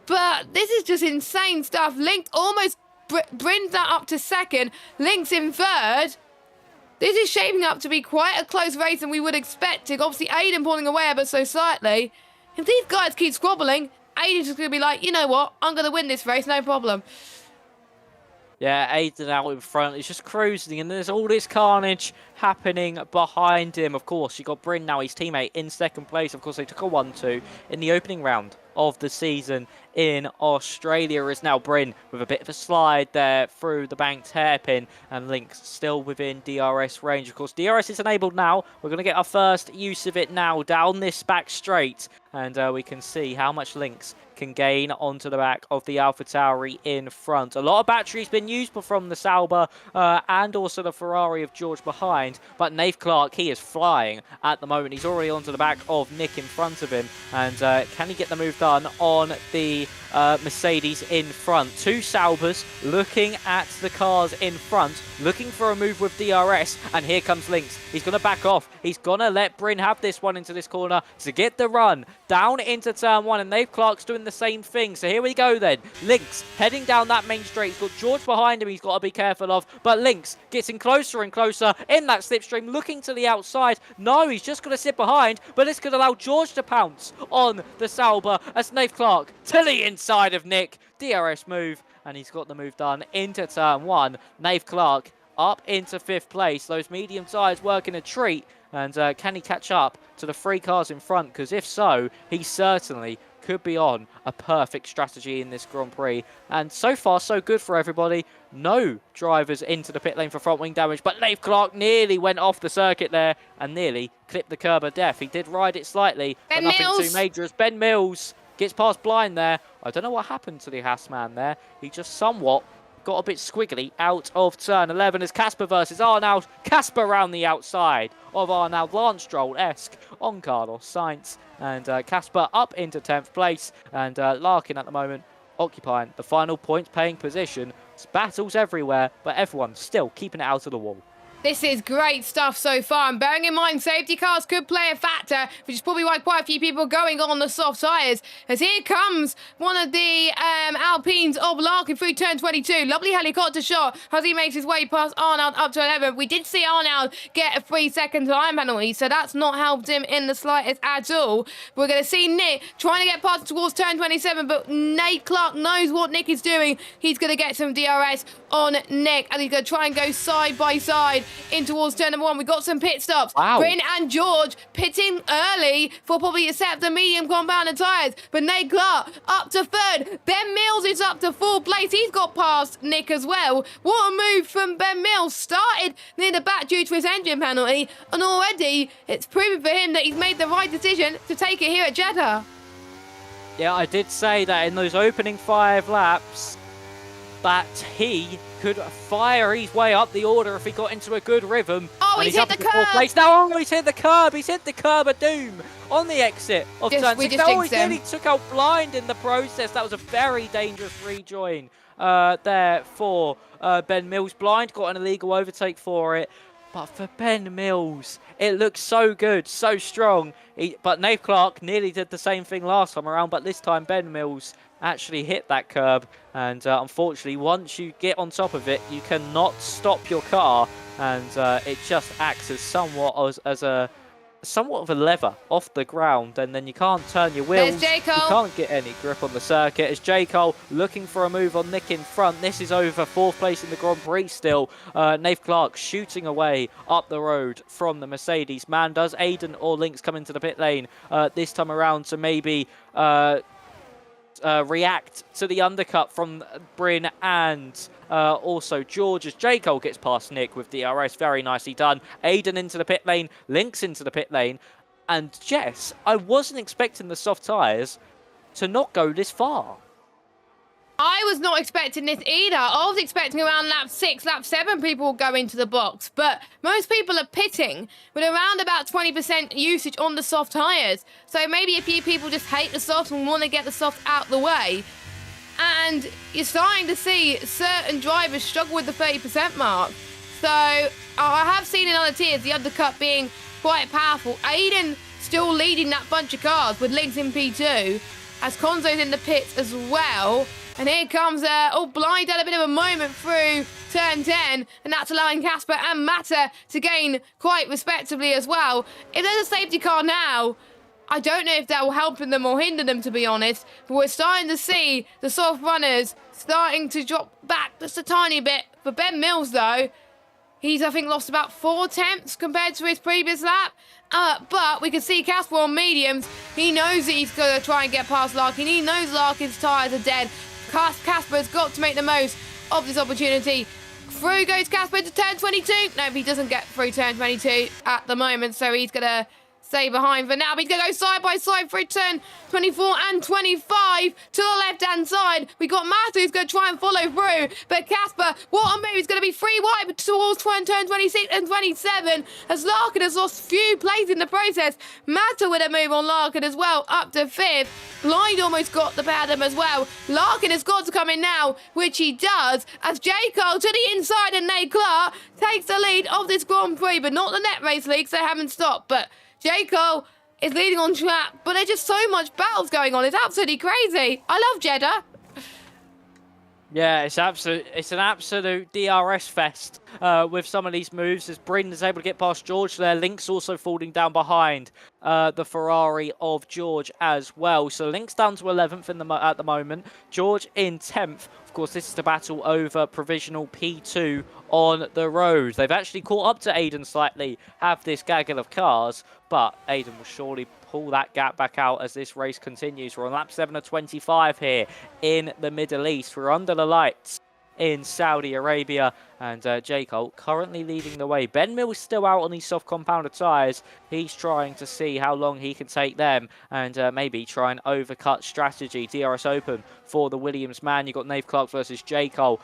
But this is just insane stuff. Lynx almost brings that up to 2nd, Lynx in 3rd. This is shaping up to be quite a close race than we would expect. Obviously, Aiden pulling away ever so slightly. If these guys keep squabbling, Aiden's just going to be like, you know what, I'm going to win this race, no problem. Yeah, Aiden out in front. He's just cruising, and there's all this carnage happening behind him. Of course, you got Bryn now, his teammate, in 2nd place. Of course, they took a 1-2 in the opening round of the season in Australia. Is now Bryn with a bit of a slide there through the banked hairpin, and Lynx still within DRS range. Of course, DRS is enabled now. We're going to get our first use of it now down this back straight, and we can see how much Lynx can gain onto the back of the AlphaTauri in front. A lot of batteries been used from the Sauber and also the Ferrari of George behind, but Nath Clark, he is flying at the moment. He's already onto the back of Nick in front of him, and can he get the move done on the Mercedes in front? Two Saubers looking at the cars in front, looking for a move with DRS, and here comes Lynx. He's going to back off. He's going to let Bryn have this one into this corner to get the run down into turn one, and Nath Clark's doing the same thing. So here we go then. Lynx heading down that main straight. He's got George behind him he's got to be careful of, but Lynx getting closer and closer in that slipstream, looking to the outside. No, he's just going to sit behind, but this could allow George to pounce on the Sauber as Nath Clark to the inside of Nick. DRS move, and he's got the move done into turn one. Nath Clark up into 5th place. Those medium tyres working a treat, and can he catch up to the 3 cars in front? Because if so, he certainly could be on a perfect strategy in this Grand Prix. And so far, so good for everybody. No drivers into the pit lane for front wing damage, but Nath Clark nearly went off the circuit there and nearly clipped the curb of death. He did ride it slightly, but nothing too major as Ben Mills gets past blind there. I don't know what happened to the Haas man there. He just somewhat got a bit squiggly out of turn 11 as Casper versus Arnaud. Casper around the outside of Arnaud. Lance Stroll-esque on Carlos Sainz. And Casper up into 10th place. And Larkin at the moment occupying the final points paying position. It's battles everywhere, but everyone's still keeping it out of the wall. This is great stuff so far, and bearing in mind safety cars could play a factor, which is probably why quite a few people are going on the soft tyres, as here comes one of the Alpines of Larkin through turn 22. Lovely helicopter shot as he makes his way past Arnaud up to 11. We did see Arnaud get a 3-second time penalty, so that's not helped him in the slightest at all. We're going to see Nick trying to get past towards turn 27, but Nath Clark knows what Nick is doing. He's going to get some DRS on Nick, and he's going to try and go side by side in towards turn number 1. We got some pit stops. Wow. Bryn and George pitting early for probably a set of the medium compounded tyres. But Nath Clark up to 3rd. Ben Mills is up to 4th place. He's got past Nick as well. What a move from Ben Mills. Started near the back due to his engine penalty, and already it's proven for him that he's made the right decision to take it here at Jeddah. Yeah, I did say that in those opening 5 laps that he could fire his way up the order if he got into a good rhythm. Oh, he's hit the curb. Place. Now, he's hit the curb. He's hit the curb of doom on the exit of turn 6. No, he nearly took out blind in the process. That was a very dangerous rejoin there for Ben Mills. Blind got an illegal overtake for it. But for Ben Mills, it looks so good, so strong. But Nath Clark nearly did the same thing last time around, but this time Ben Mills actually hit that curb. And unfortunately, once you get on top of it, you cannot stop your car. And it just acts as somewhat of a lever off the ground, and then you can't turn your wheels. You can't get any grip on the circuit. As J. Cole looking for a move on Nick in front. This is over 4th place in the Grand Prix still. Nath Clark shooting away up the road from the Mercedes. Man, does Aiden or Lynx come into the pit lane this time around to maybe react to the undercut from Bryn and also George, as J. Cole gets past Nick with DRS. Very nicely done. Aiden into the pit lane, Lynx into the pit lane. And Jess, I wasn't expecting the soft tyres to not go this far. I was not expecting this either. I was expecting around lap 6, lap 7 people will go into the box. But most people are pitting with around about 20% usage on the soft tyres. So maybe a few people just hate the soft and want to get the soft out the way. And you're starting to see certain drivers struggle with the 30% mark. So I have seen in other tiers the undercut being quite powerful. Aiden still leading that bunch of cars with Lynx in P2, as Konzo's in the pits as well. And here comes, Blind had a bit of a moment through turn 10, and that's allowing Casper and Mata to gain quite respectively as well. If there's a safety car now, I don't know if that will help them or hinder them, to be honest. But we're starting to see the soft runners starting to drop back just a tiny bit. For Ben Mills, though, He's, I think, lost about 4 attempts compared to his previous lap. But we can see Casper on mediums. He knows that he's going to try and get past Larkin. He knows Larkin's tyres are dead. Casper's got to make the most of this opportunity. Through goes Casper to turn 22. No, he doesn't get through turn 22 at the moment, so he's going to stay behind for now. But he's going to go side by side through turn 24 and 25 to the left-hand side. We got Mata who's going to try and follow through. But Casper, what a move. He's going to be 3 wide towards turn 26 and 27 as Larkin has lost few plays in the process. Mata with a move on Larkin as well, up to 5th. Blind almost got the pad him as well. Larkin has got to come in now, which he does, as J. Cole to the inside and Nate Clark takes the lead of this Grand Prix, but not the net race leagues. They haven't stopped, but J. Cole is leading on track, but there's just so much battles going on. It's absolutely crazy. I love Jeddah. Yeah, it's an absolute DRS fest with some of these moves as Bryn is able to get past George there. Link's also falling down behind the Ferrari of George as well. So Link's down to 11th at the moment. George in 10th. Of course, this is the battle over provisional P2 on the road. They've actually caught up to Aiden slightly, have this gaggle of cars, but Aiden will surely pull that gap back out as this race continues. We're on lap 7 of 25 here in the Middle East. We're under the lights in Saudi Arabia, and J. Cole currently leading the way. Ben Mill's still out on these soft compounded tyres. He's trying to see how long he can take them and maybe try and overcut strategy. DRS open for the Williams man. You've got Nave Clark versus J. Cole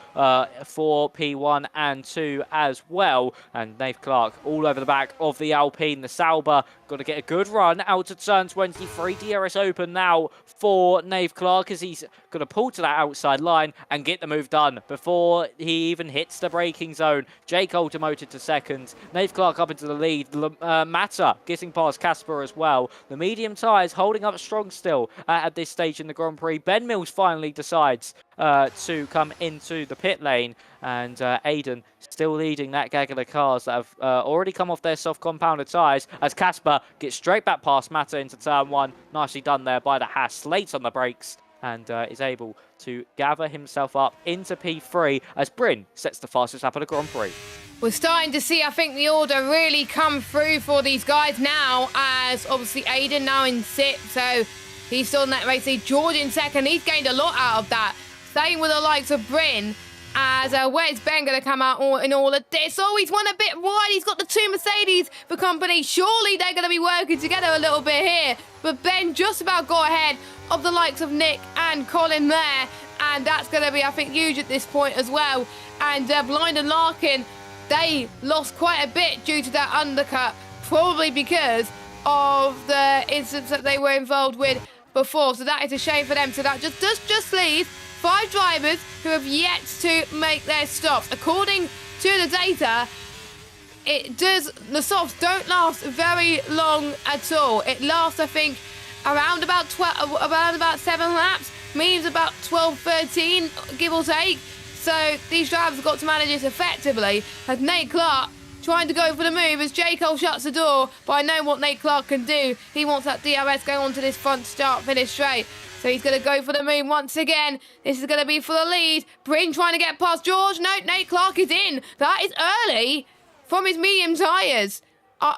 for P1 and 2 as well. And Nave Clark all over the back of the Alpine. The Sauber got to get a good run out to turn 23. DRS open now for Nave Clark as he's going to pull to that outside line and get the move done before he even hits the braking zone. J. Cole demoted to second. Nave Clark up into the lead. Mata getting past Casper as well. The medium tyres holding up strong still at this stage in the Grand Prix. Ben Mills finally decides to come into the pit lane, and Aiden still leading that gaggle of cars that have already come off their soft compounded tyres as Casper gets straight back past Mata into turn 1. Nicely done there by the Haas. Late on the brakes and is able to gather himself up into P3 as Bryn sets the fastest lap of the Grand Prix. We're starting to see, I think, the order really come through for these guys now, as obviously Aiden now in 6th, so he's still in that race. George in 2nd, he's gained a lot out of that. Same with the likes of Bryn, as where's Ben going to come out in all of this? Oh, he's won a bit wide. He's got the 2 Mercedes for company. Surely they're going to be working together a little bit here. But Ben just about got ahead of the likes of Nick and Colin there. And that's going to be, I think, huge at this point as well. And Blind and Larkin, they lost quite a bit due to that undercut. Probably because of the incidents that they were involved with before. So that is a shame for them. So that just leaves 5 drivers who have yet to make their stops. According to the data, the softs don't last very long at all. It lasts, I think, around about 7 laps. Means about 12, 13, give or take. So these drivers have got to manage this effectively. As Nate Clark trying to go for the move as J. Cole shuts the door. But I know what Nate Clark can do. He wants that DRS going on to this front start finish straight. So he's going to go for the move once again. This is going to be for the lead. Bryn trying to get past George. No, Nate Clark is in. That is early from his medium tyres.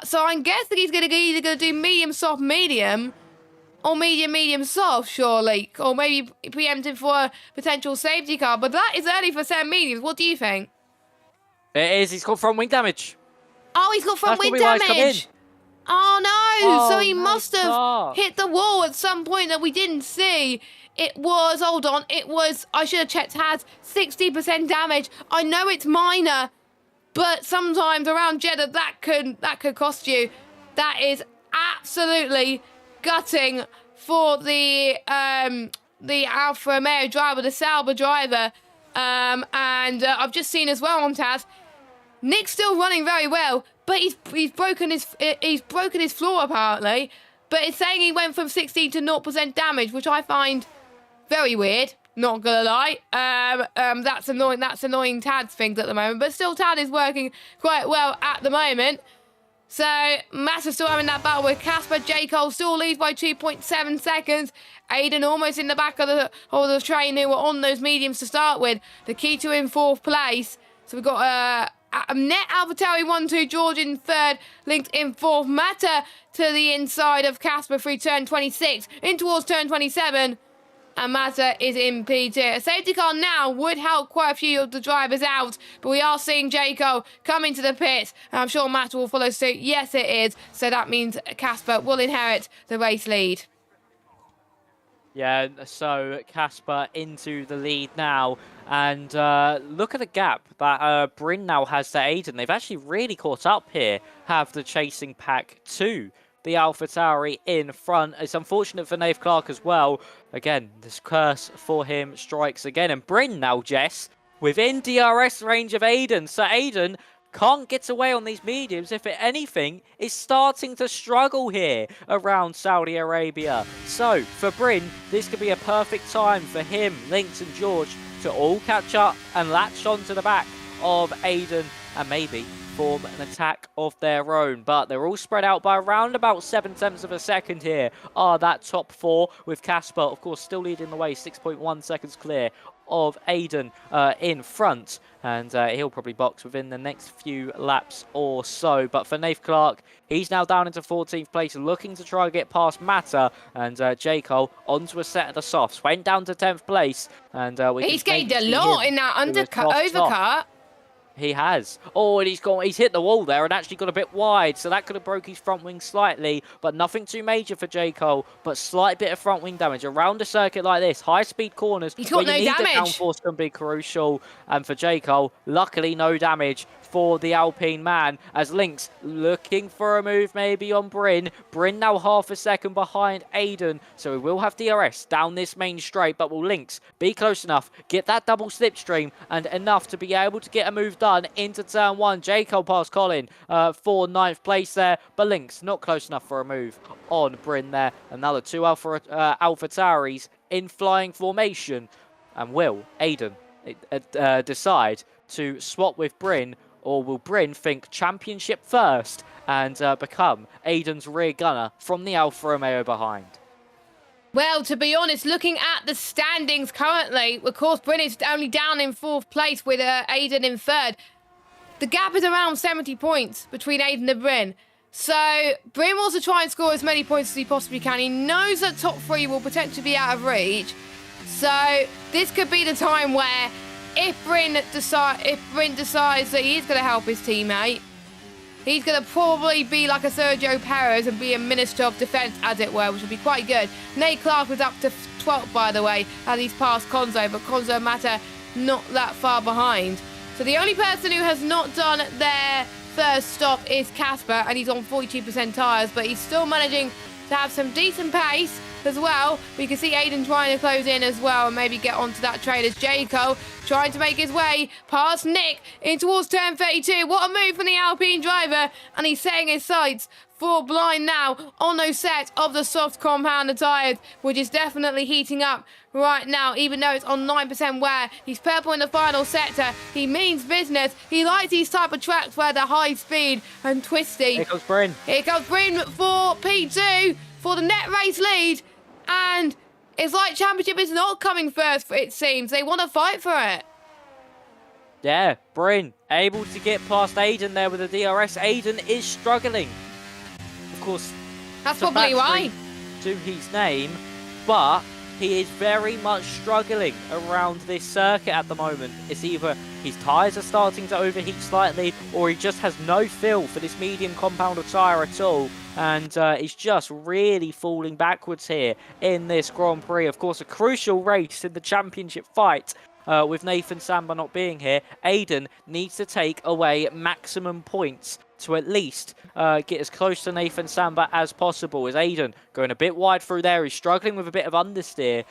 So I'm guessing he's either going to do medium, soft, medium, or medium, medium, soft, surely. Or maybe preempting for a potential safety car. But that is early for 7 mediums. What do you think? It is. He's got front wing damage. Oh, he's got front wing damage. Oh, no. Oh, so he must have hit the wall at some point that we didn't see. It was, hold on, it was, I should have checked, has 60% damage. I know it's minor, but sometimes around Jeddah, that could cost you. That is absolutely gutting for the Alfa Romeo driver, the Sauber driver. And I've just seen as well on Taz, Nick's still running very well, but he's broken his floor apparently. But it's saying he went from 16 to 0% damage, which I find very weird. Not gonna lie. That's annoying. That's annoying Tad's things at the moment. But still, Tad is working quite well at the moment. So Massa still having that battle with Casper. J. Cole still leads by 2.7 seconds. Aiden almost in the back of the train who were on those mediums to start with. The key to in 4th place. So we've got Net AlphaTauri 1-2, George in third, linked in fourth. Mata to the inside of Casper through turn 26, in towards turn 27. And Mata is in P2. A safety car now would help quite a few of the drivers out, but we are seeing Jaco come into the pits, and I'm sure Mata will follow suit. Yes, it is. So that means Casper will inherit the race lead. Yeah, so Casper into the lead now. And look at the gap that Bryn now has to Aiden. They've actually really caught up here, have the chasing pack to the AlphaTauri in front. It's unfortunate for Nave Clark as well. Again, this curse for him strikes again. And Bryn now, Jess, within DRS range of Aiden. So Aiden can't get away on these mediums. If anything, is starting to struggle here around Saudi Arabia. So for Bryn, this could be a perfect time for him, Lynx and George to all catch up and latch onto the back of Aiden and maybe form an attack of their own. But they're all spread out by around about 7/10 of a second here. That top four with Casper, of course, still leading the way, 6.1 seconds clear of Aiden in front. And he'll probably box within the next few laps or so. But for Nath Clark, he's now down into 14th place, looking to try and get past Mata. And J. Cole onto a set of the softs. Went down to 10th place. And he's gained a lot in that overcut. He has. Oh, and he's hit the wall there and actually got a bit wide, so that could have broke his front wing slightly, but nothing too major for J. Cole, but slight bit of front wing damage around a circuit like this. High-speed corners, he's got no damage. Downforce can be crucial, and for J. Cole, luckily no damage for the Alpine man, as Lynx looking for a move maybe on Bryn. Bryn now half a second behind Aiden, so we will have DRS down this main straight, but will Lynx be close enough, get that double slipstream, and enough to be able to get a move done into turn one. J. Cole past Colin for 9th place there, but Lynx not close enough for a move on Bryn there. Another two AlphaTauris in flying formation, and will Aiden decide to swap with Bryn, or will Bryn think championship first and become Aiden's rear gunner from the Alfa Romeo behind? Well, to be honest, looking at the standings currently, of course, Bryn is only down in 4th place with Aiden in 3rd. The gap is around 70 points between Aiden and Bryn. So Bryn wants to try and score as many points as he possibly can. He knows that top 3 will potentially be out of reach. So this could be the time where if Bryn decides that he's going to help his teammate, he's going to probably be like a Sergio Perez and be a Minister of Defence, as it were, which would be quite good. Nate Clark was up to 12th, by the way, and he's passed Konzo, but Konzo Mata not that far behind. So the only person who has not done their first stop is Casper, and he's on 42% tyres, but he's still managing to have some decent pace as well. We can see Aiden trying to close in as well and maybe get onto that trail as Jaco trying to make his way past Nick in towards turn 32. What a move from the Alpine driver, and he's setting his sights for blind now on those set of the soft compounder tyres, which is definitely heating up right now, even though it's on 9% wear. He's purple in the final sector. He means business. He likes these type of tracks where they're high speed and twisty. Here comes Bryn. Here comes Bryn for P2 for the net race lead. And it's like championship is not coming first, it seems. They want to fight for it. Yeah, Bryn able to get past Aiden there with the DRS. Aiden is struggling. Of course, that's probably why. To his name, but he is very much struggling around this circuit at the moment. It's either his tyres are starting to overheat slightly, or he just has no feel for this medium compounder tyre at all. And he's just really falling backwards here in this Grand Prix. Of course, a crucial race in the championship fight. With Nathan Samba not being here, Aiden needs to take away maximum points to at least get as close to Nathan Samba as possible. As Aiden going a bit wide through there, he's struggling with a bit of understeer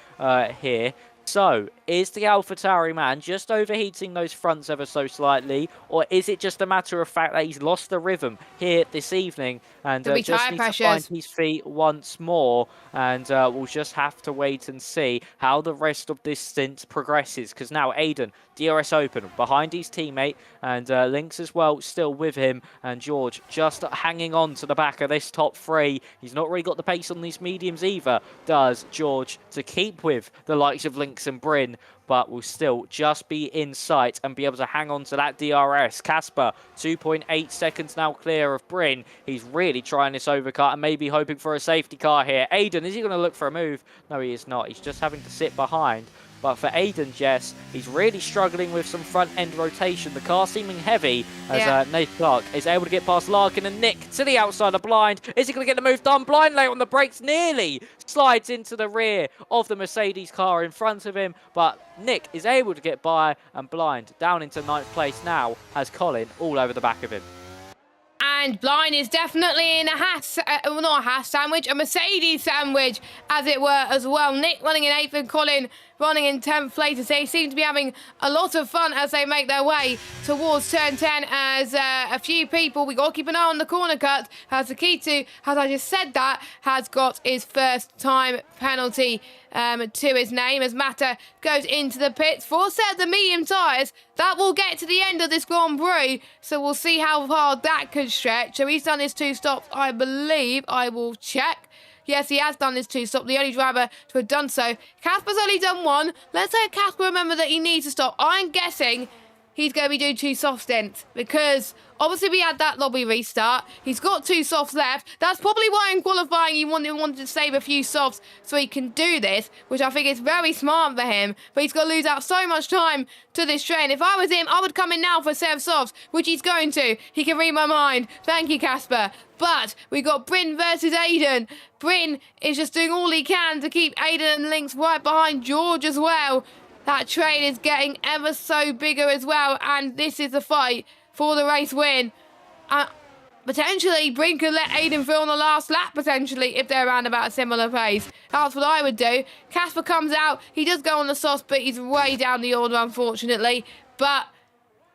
here. So, is the AlphaTauri man just overheating those fronts ever so slightly, or is it just a matter of fact that he's lost the rhythm here this evening and just needs to find his feet once more? And we'll just have to wait and see how the rest of this stint progresses, because now Aiden, DRS open behind his teammate, and Lynx as well still with him, and George just hanging on to the back of this top 3. He's not really got the pace on these mediums either, does George, to keep with the likes of Lynx Jinx and Bryn, but will still just be in sight and be able to hang on to that DRS. Casper, 2.8 seconds now clear of Bryn. He's really trying this overcut and maybe hoping for a safety car here. Aiden, is he going to look for a move? No, he is not. He's just having to sit behind. But for Aiden, Jess, he's really struggling with some front-end rotation. The car seeming heavy as Nate Clark is able to get past Larkin and Nick to the outside of Blind. Is he going to get the move done? Blind late on the brakes, nearly slides into the rear of the Mercedes car in front of him. But Nick is able to get by, and Blind down into 9th place now has Colin all over the back of him. And Blind is definitely in a not a hash sandwich, a Mercedes sandwich, as it were, as well. Nick running in 8th and Colin running in 10th place. As they seem to be having a lot of fun as they make their way towards turn 10. As a few people, we got to keep an eye on the corner cut, as Akitu, as I just said that, has got his first time penalty to his name as Mata goes into the pits for a set of the medium tyres. That will get to the end of this Grand Prix, so we'll see how far that could stretch. So he's done his 2 stops, I believe. I will check. Yes, he has done his 2 stops, the only driver to have done so. Casper's only done 1. Let's let Casper remember that he needs to stop. I'm guessing he's going to be doing 2 soft stints because obviously we had that lobby restart. He's got 2 softs left. That's probably why in qualifying he wanted to save a few softs so he can do this, which I think is very smart for him. But he's got to lose out so much time to this train. If I was him, I would come in now for a set of softs, which he's going to. He can read my mind. Thank you, Casper. But we got Bryn versus Aiden. Bryn is just doing all he can to keep Aiden and Lynx right behind George as well. That train is getting ever so bigger as well, and this is the fight for the race win. Potentially, Bryn could let Aiden through on the last lap, potentially, if they're around about a similar pace. That's what I would do. Casper comes out. He does go on the sauce, but he's way down the order, unfortunately. But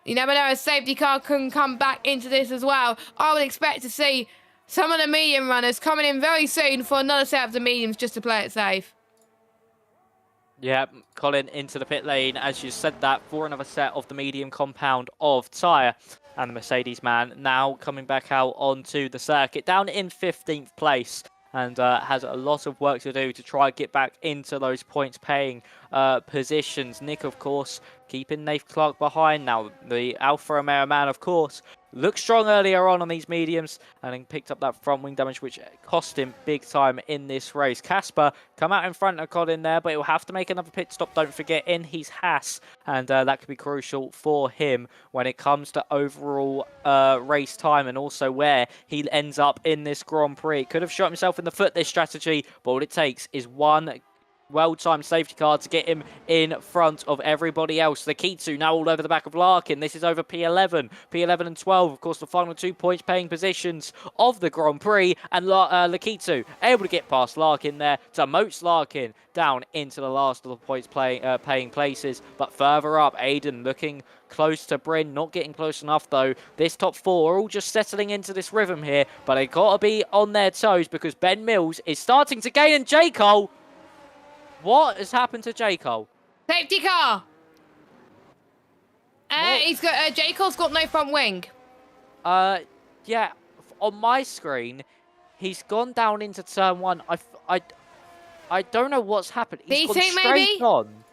you never know, a safety car can come back into this as well. I would expect to see some of the medium runners coming in very soon for another set of the mediums just to play it safe. Yeah, Colin into the pit lane, as you said that, for another set of the medium compound of tyre. And the Mercedes man now coming back out onto the circuit, down in 15th place. And has a lot of work to do to try and get back into those points-paying positions. Nick, of course, keeping Nate Clark behind. Now, the Alfa Romeo man, of course, looked strong earlier on these mediums and then picked up that front wing damage, which cost him big time in this race. Casper come out in front of Colin there, but he'll have to make another pit stop, don't forget, in his Haas. And that could be crucial for him when it comes to overall race time and also where he ends up in this Grand Prix. Could have shot himself in the foot, this strategy, but all it takes is one well-timed safety car to get him in front of everybody else. The Lakitu now all over the back of Larkin. This is over P11. P11 and 12, of course, the final 2 points paying positions of the Grand Prix. And Lakitu able to get past Larkin there to Moats Larkin down into the last of the points paying places. But further up, Aiden looking close to Bryn, not getting close enough though. This top 4 are all just settling into this rhythm here, but they got to be on their toes because Ben Mills is starting to gain, and J. Cole, what has happened to J. Cole? Safety car. He's got J. Cole's got no front wing. Yeah, on my screen, he's gone down into turn 1. I don't know what's happened. He's gone straight on.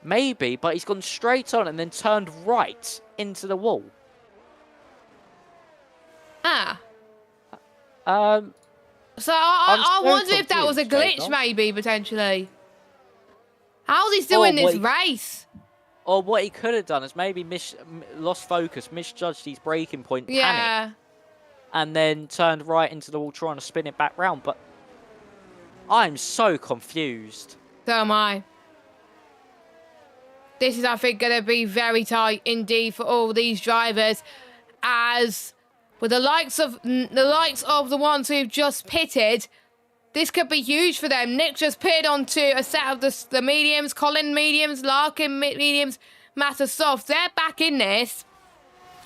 Maybe, but he's gone straight on and then turned right into the wall. So I wonder if that was a glitch, maybe, potentially. How's he still in this race? Or what he could have done is maybe lost focus, misjudged his braking point, panicked, and then turned right into the wall trying to spin it back round. But I'm so confused. So am I. This is, I think, going to be very tight indeed for all these drivers, as with the likes of the ones who've just pitted, this could be huge for them. Nick just pitted onto a set of the mediums, Colin mediums, Larkin mediums, Mata soft. They're back in this,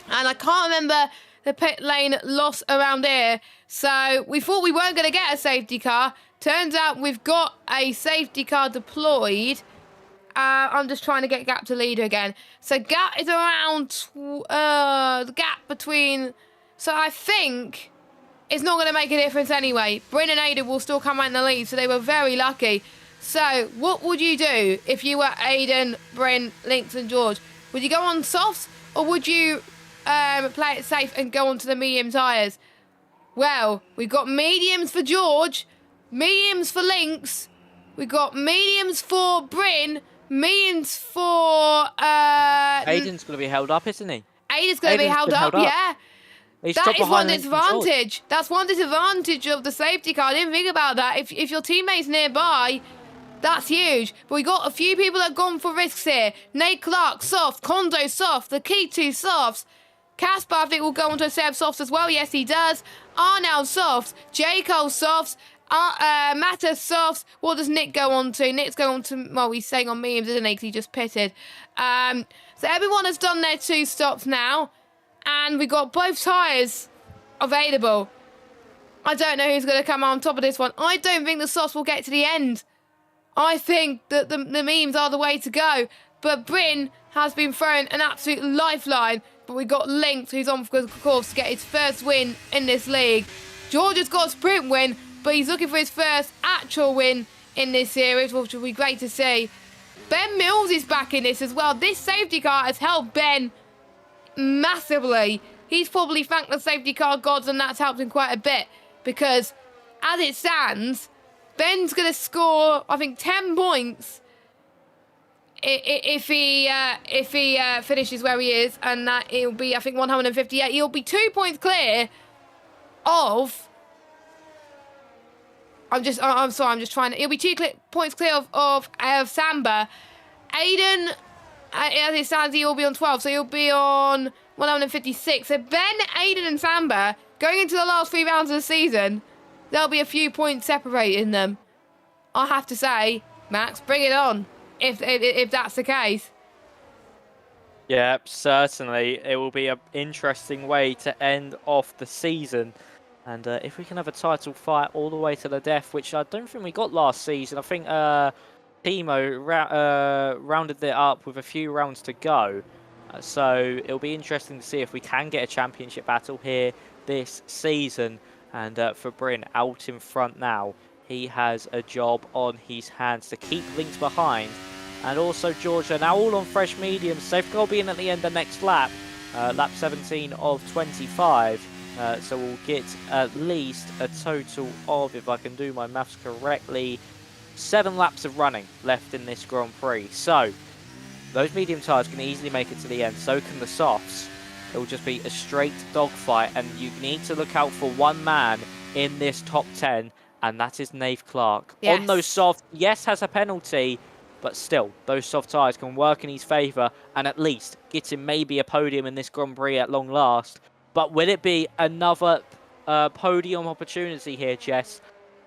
and I can't remember the pit lane loss around here. So we thought we weren't going to get a safety car. Turns out we've got a safety car deployed. I'm just trying to get gap to leader again. So gap is around the gap between. So I think it's not going to make a difference anyway. Bryn and Ada will still come out in the lead, so they were very lucky. So, what would you do if you were Aiden, Bryn, Lynx, and George? Would you go on softs, or would you play it safe and go onto the medium tyres? Well, we've got mediums for George, mediums for Lynx, we've got mediums for Bryn, mediums for... Aiden's going to be held up, isn't he? Aiden's going to be held up, yeah. He's That is one Lynx and George. disadvantage. That's one disadvantage of the safety car. I didn't think about that. If your teammate's nearby, that's huge. But we got a few people that have gone for risks here. Nate Clark, soft. Kondo, soft. The key two softs. Casper, I think, will go onto a set of softs as well. Yes, he does. Arnold, softs. J. Cole, softs. Matta, softs. What does Nick go on to? Nick's going on to... Well, he's staying on mediums, isn't he? Because he just pitted. So everyone has done their 2 stops now. And we got both tyres available. I don't know who's going to come on top of this one. I don't think the softs will get to the end. I think that the memes are the way to go. But Bryn has been thrown an absolute lifeline. But we got Lynx, who's on course to get his first win in this league. George has got a sprint win, but he's looking for his first actual win in this series, which will be great to see. Ben Mills is back in this as well. This safety car has helped Ben massively. He's probably thanked the safety car gods, and that's helped him quite a bit, because as it stands, Ben's going to score, I think, 10 points if he finishes where he is, and that it'll be, I think, 158. He'll be 2 points clear of... I'm sorry, I'm just trying to... He'll be 2 points clear of Samba. Aiden... as it stands, he'll be on 12, so he'll be on 156. So Ben, Aiden, and Samba, going into the last 3 rounds of the season, there'll be a few points separating them. I have to say, Max, bring it on, if that's the case. Yeah, certainly. It will be an interesting way to end off the season. And if we can have a title fight all the way to the death, which I don't think we got last season. I think... Timo rounded it up with a few rounds to go. So it'll be interesting to see if we can get a championship battle here this season. And for Bryn, out in front now, he has a job on his hands to keep Lynx behind. And also Georgia, now all on fresh mediums. Safe goal being at the end of the next lap. Lap 17 of 25. So we'll get at least a total of, if I can do my maths correctly, 7 laps of running left in this Grand Prix. So, those medium tyres can easily make it to the end. So can the softs. It will just be a straight dogfight. And you need to look out for one man in this top 10. And that is Nate Clark. Yes. On those soft, yes, has a penalty. But still, those soft tyres can work in his favour. And at least get him maybe a podium in this Grand Prix at long last. But will it be another podium opportunity here, Jess?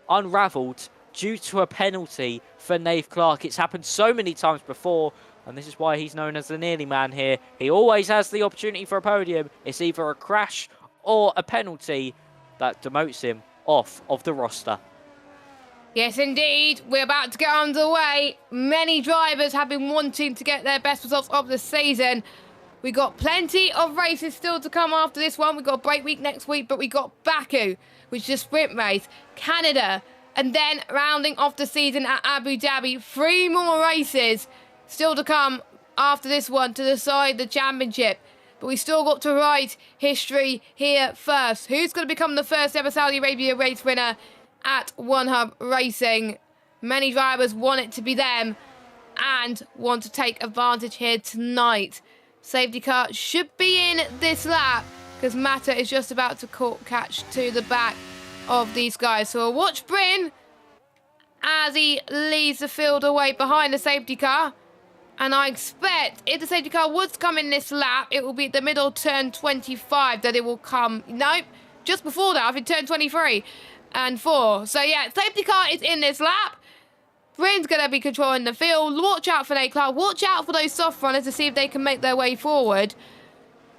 Unravelled due to a penalty for Nate Clark. It's happened so many times before, and this is why he's known as the nearly man here. He always has the opportunity for a podium. It's either a crash or a penalty that demotes him off of the roster. Yes, indeed. We're about to get underway. Many drivers have been wanting to get their best results of the season. We got plenty of races still to come after this one. We got a break week next week, but we got Baku, which is a sprint race, Canada, and then rounding off the season at Abu Dhabi. 3 more races still to come after this one to decide the championship. But we still got to write history here first. Who's going to become the first ever Saudi Arabia race winner at One Hub Racing? Many drivers want it to be them and want to take advantage here tonight. Safety car should be in this lap because Matta is just about to catch to the back of these guys. So we'll watch Bryn as he leads the field away behind the safety car. And I expect if the safety car was to come in this lap, it will be at the middle turn 25 that it will come. Nope, just before that, I think turn 23 and 4. So yeah, safety car is in this lap. Bryn's going to be controlling the field. Watch out for Nate Clark. Watch out for those soft runners to see if they can make their way forward.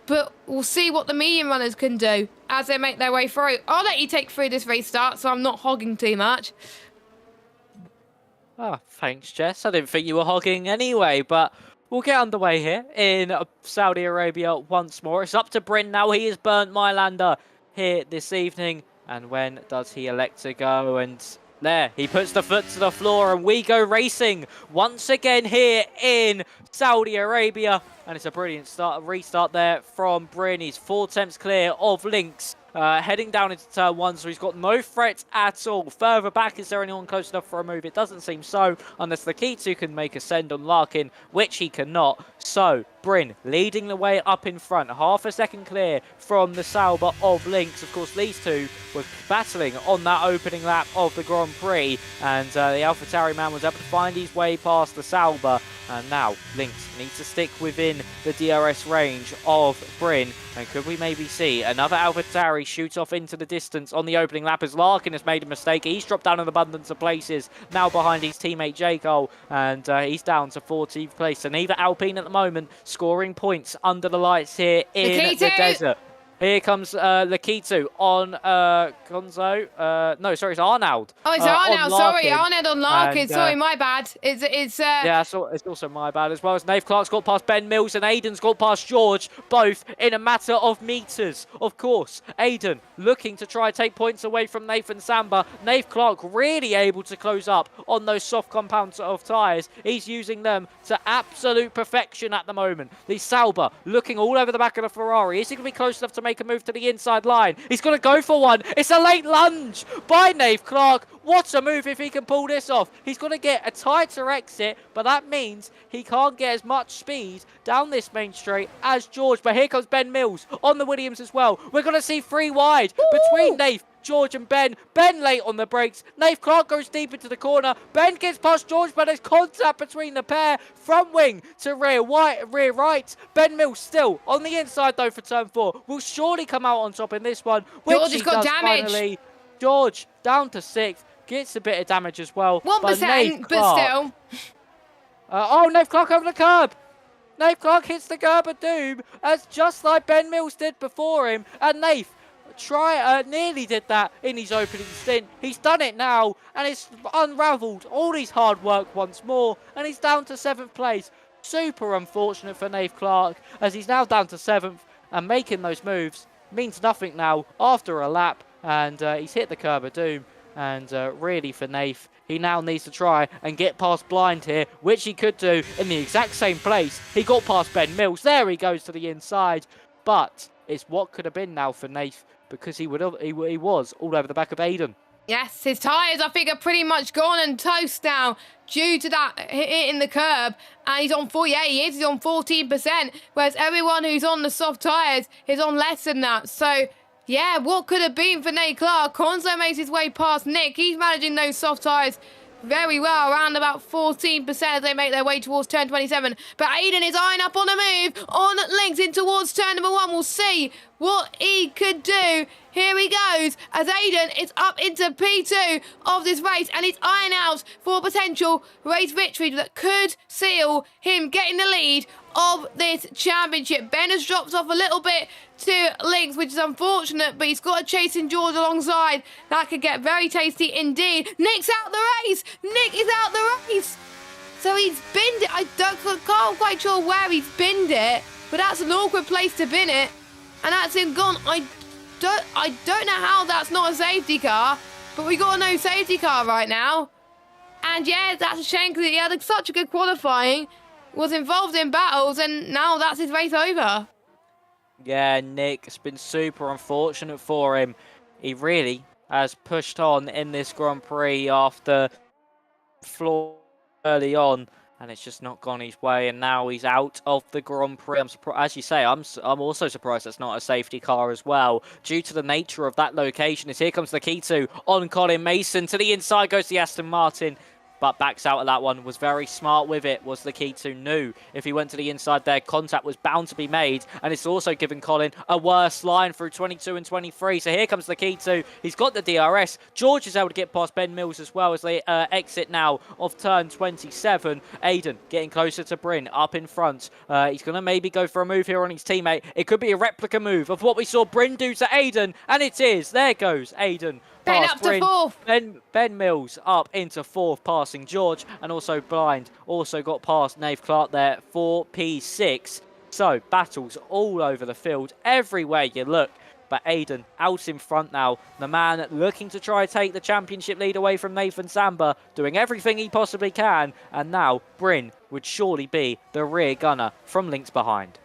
But we'll see what the medium runners can do as they make their way through. I'll let you take through this restart, so I'm not hogging too much. Oh, thanks, Jess. I didn't think you were hogging anyway, but we'll get underway here in Saudi Arabia once more. It's up to Bryn now. He has burnt Mylander here this evening. And when does he elect to go? And There, he puts the foot to the floor and we go racing once again here in Saudi Arabia. And it's a brilliant restart there from Bryn. He's 4 attempts clear of Lynx. Heading down into turn 1, so he's got no threat at all. Further back, is there anyone close enough for a move? It doesn't seem so, unless the Lakitu can make a send on Larkin, which he cannot. So, Bryn leading the way up in front. Half a second clear from the Sauber of Lynx. Of course, these two were battling on that opening lap of the Grand Prix, and the AlphaTauri man was able to find his way past the Sauber. And now, Lynx needs to stick within the DRS range of Bryn. And could we maybe see another AlphaTauri shoot off into the distance on the opening lap as Larkin has made a mistake? He's dropped down an abundance of places, now behind his teammate J. Cole, and he's down to 14th place. And neither Alpine at the moment scoring points under the lights here in the desert. Here comes Lakitu on Gonzo. No, sorry, it's Arnaud. Oh, it's Arnaud. Sorry, Arnaud on Larkin. And, sorry, my bad. Yeah, it's also my bad as well. As Nave Clark's got past Ben Mills and Aiden's got past George, both in a matter of meters. Of course, Aiden looking to try and take points away from Nathan Samba. Nave Clark really able to close up on those soft compounds of tyres. He's using them to absolute perfection at the moment. The Sauber looking all over the back of the Ferrari. Is he going to be close enough to make a move to the inside line? He's going to go for one. It's a late lunge by Nave Clark. What a move if he can pull this off. He's going to get a tighter exit, but that means he can't get as much speed down this main straight as George. But here comes Ben Mills on the Williams as well. We're going to see 3 wide between Nave, George and Ben. Ben late on the brakes. Nave Clark goes deep into the corner. Ben gets past George, but there's contact between the pair. Front wing to rear right. Ben Mills still on the inside though for turn 4. Will surely come out on top in this one. George has got damage. Finally. George down to 6th. Gets a bit of damage as well. 1%, but still. Nave Clark over the curb. Nave Clark hits the curb of doom, as just like Ben Mills did before him. And Nave nearly did that in his opening stint. He's done it now, and it's unravelled all his hard work once more, and he's down to 7th place. Super unfortunate for Nave Clark, as he's now down to 7th, and making those moves means nothing now after a lap, and he's hit the curb of doom. And really for Nath, he now needs to try and get past Blind here, which he could do in the exact same place. He got past Ben Mills. There he goes to the inside. But it's what could have been now for Nath, because he was all over the back of Aiden. Yes, his tyres, I think, are pretty much gone and toast now due to that hit in the curb. And he's on 48, he's on 14%, whereas everyone who's on the soft tyres is on less than that. So yeah, what could have been for Nate Clark? Conzo makes his way past Nick. He's managing those soft tyres very well, around about 14% as they make their way towards turn 27. But Aiden is eyeing up on a move, on links in towards turn number 1. We'll see what he could do. Here he goes, as Aiden is up into P2 of this race, and he's eyeing out for a potential race victory that could seal him getting the lead of this championship. Ben has dropped off a little bit to Lynx, which is unfortunate, but he's got a chasing George alongside. That could get very tasty indeed. Nick's out the race. Nick is out the race. So he's binned it. I can't quite sure where he's binned it, but that's an awkward place to bin it. And that's him gone. I don't know how that's not a safety car, but we got a no safety car right now. And yeah, that's a shame because he had such a good qualifying, was involved in battles, and now that's his race over. Yeah, Nick, it's been super unfortunate for him. He really has pushed on in this Grand Prix after flaw early on, and it's just not gone his way, and now he's out of the Grand Prix. I'm surprised, as you say, I'm also surprised that's not a safety car as well, due to the nature of that location. As here comes the Lakitu on Colin Mason. To the inside goes the Aston Martin, but backs out of that one. Was very smart with it, was the Lakitu. Knew if he went to the inside there, contact was bound to be made, and it's also given Colin a worse line through 22 and 23. So here comes the Lakitu. He's got the DRS. George is able to get past Ben Mills as well as they exit now of turn 27. Aiden getting closer to Bryn up in front. He's going to maybe go for a move here on his teammate. It could be a replica move of what we saw Bryn do to Aiden, and it is. There goes Aiden. Ben up to 4th. Ben Mills up into 4th, passing George, and also Blind. Also got past Nave Clark there for P6. So, battles all over the field, everywhere you look. But Aiden out in front now. The man looking to try and take the championship lead away from Nathan Samba, doing everything he possibly can. And now Bryn would surely be the rear gunner from links behind.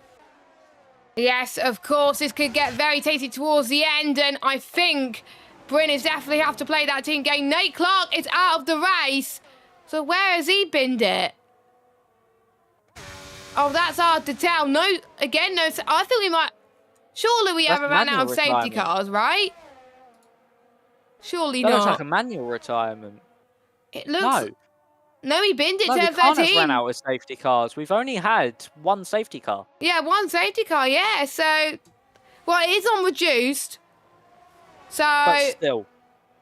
Yes, of course, this could get very tasty towards the end, and I think Bryn is definitely have to play that team game. Nate Clark is out of the race. So where has he binned it? Oh, that's hard to tell. No, again, no. I think we might... Surely we haven't run out of safety cars, right? Surely That not. looks like a manual retirement. It looks... No, he binned it No, to we 13. can't have run out of safety cars. We've only had one safety car. Yeah, one safety car, yeah. So, well, it is on reduced. So... But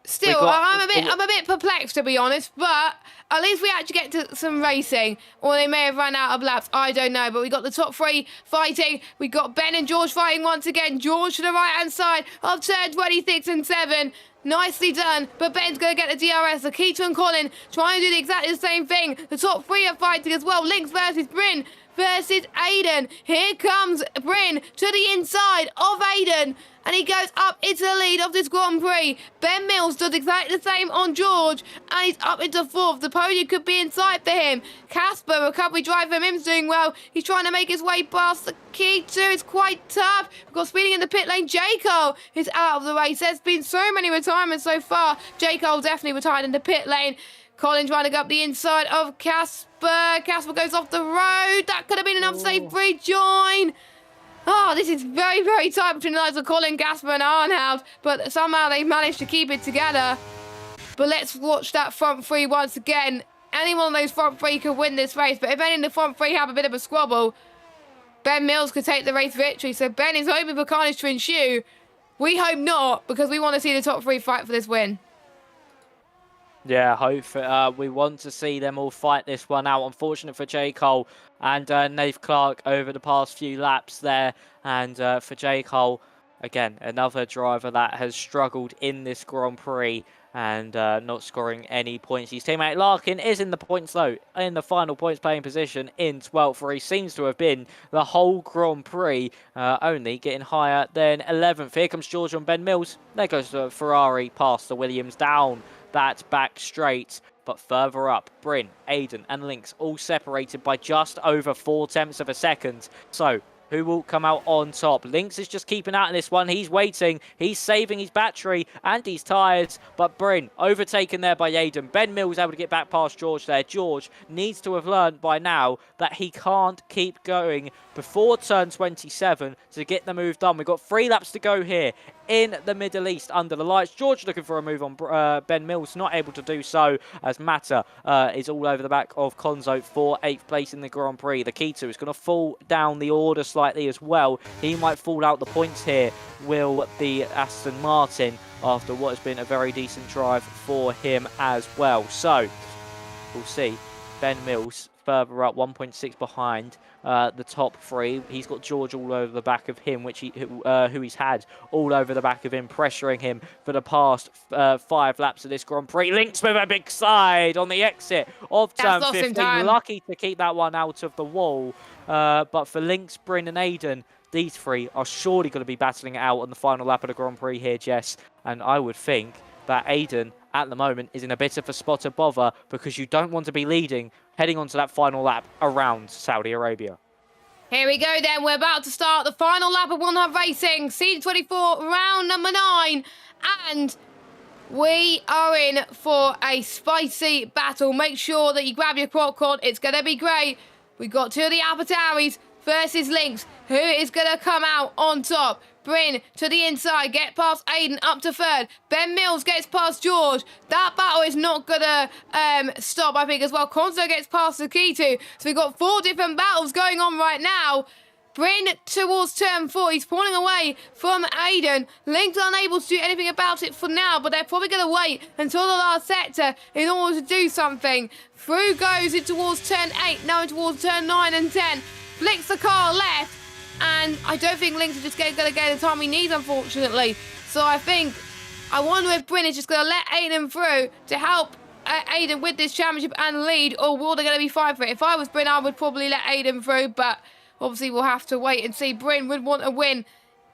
still, I'm a bit perplexed, to be honest, but at least we actually get to some racing, or they may have run out of laps. I don't know, but we got the top three fighting. We got Ben and George fighting once again. George to the right-hand side of turn 26 and 7. Nicely done, but Ben's going to get the DRS. Akita and Colin trying to do exactly the same thing. The top three are fighting as well. Lynx versus Bryn versus Aiden. Here comes Bryn to the inside of Aiden, and he goes up into the lead of this Grand Prix. Ben Mills does exactly the same on George, and he's up into fourth. The podium could be in sight for him. Casper, recovery drive from him's doing well. He's trying to make his way past the key two. It's quite tough. We've got speeding in the pit lane. Jaco is out of the race. There's been so many retirements so far. Jaco definitely retired in the pit lane. Colin trying to go up the inside of Casper. Casper goes off the road. That could have been an unsafe rejoin. Oh, this is very, very tight between the likes of Colin, Casper and Arnhout, but somehow they've managed to keep it together. But let's watch that front three once again. Any one of those front three could win this race, but if any of the front three have a bit of a squabble, Ben Mills could take the race victory. So Ben is hoping for carnage to ensue. We hope not, because we want to see the top three fight for this win. Yeah, we want to see them all fight this one out. Unfortunate for J. Cole and Nate Clark over the past few laps there. And for J. Cole, again, another driver that has struggled in this Grand Prix and not scoring any points. His teammate Larkin is in the points, though, in the final points playing position in 12th, where he seems to have been the whole Grand Prix, only getting higher than 11th. Here comes George on Ben Mills. There goes the Ferrari past the Williams down that back straight, but further up, Bryn, Aiden and Lynx all separated by just over 0.4 of a second. So who will come out on top? Lynx is just keeping out in this one. He's waiting. He's saving his battery and his tyres. But Bryn overtaken there by Aiden. Ben Mills able to get back past George there. George needs to have learned by now that he can't keep going before turn 27 to get the move done. We've got 3 laps to go here in the Middle East under the lights. George looking for a move on Ben Mills, not able to do so as Mata is all over the back of Konzo for 8th place in the Grand Prix. The Keto is going to fall down the order slightly as well. He might fall out the points here, will the Aston Martin, after what has been a very decent drive for him as well. So we'll see. Ben Mills further up, 1.6 behind the top 3. He's got George all over the back of him, who he's had all over the back of him, pressuring him for the past 5 laps of this Grand Prix. Lynx with a big side on the exit of turn 15. Lucky to keep that one out of the wall. But for Lynx, Bryn and Aiden, these 3 are surely going to be battling it out on the final lap of the Grand Prix here, Jess. And I would think that Aiden, at the moment, is in a bit of a spot of bother, because you don't want to be leading heading on to that final lap around Saudi Arabia. Here we go then. We're about to start the final lap of One Hub Racing, Season 24, round number 9. And we are in for a spicy battle. Make sure that you grab your popcorn. It's going to be great. We've got 2 of the Alphatauris versus Lynx. Who is going to come out on top? Bryn to the inside, get past Aiden, up to 3rd. Ben Mills gets past George. That battle is not going to stop, I think, as well. Konzo gets past Sakitu. So we've got 4 different battles going on right now. Bryn towards turn 4. He's pulling away from Aiden. Lynx unable to do anything about it for now, but they're probably going to wait until the last sector in order to do something. Through goes it towards turn 8, now towards turn 9 and 10. Flicks the car left. And I don't think Lynx is just going to get the time he needs, unfortunately. So I wonder if Bryn is just going to let Aiden through to help Aiden with this championship and lead, or will they going to be fighting for it? If I was Bryn, I would probably let Aiden through, but obviously we'll have to wait and see. Bryn would want a win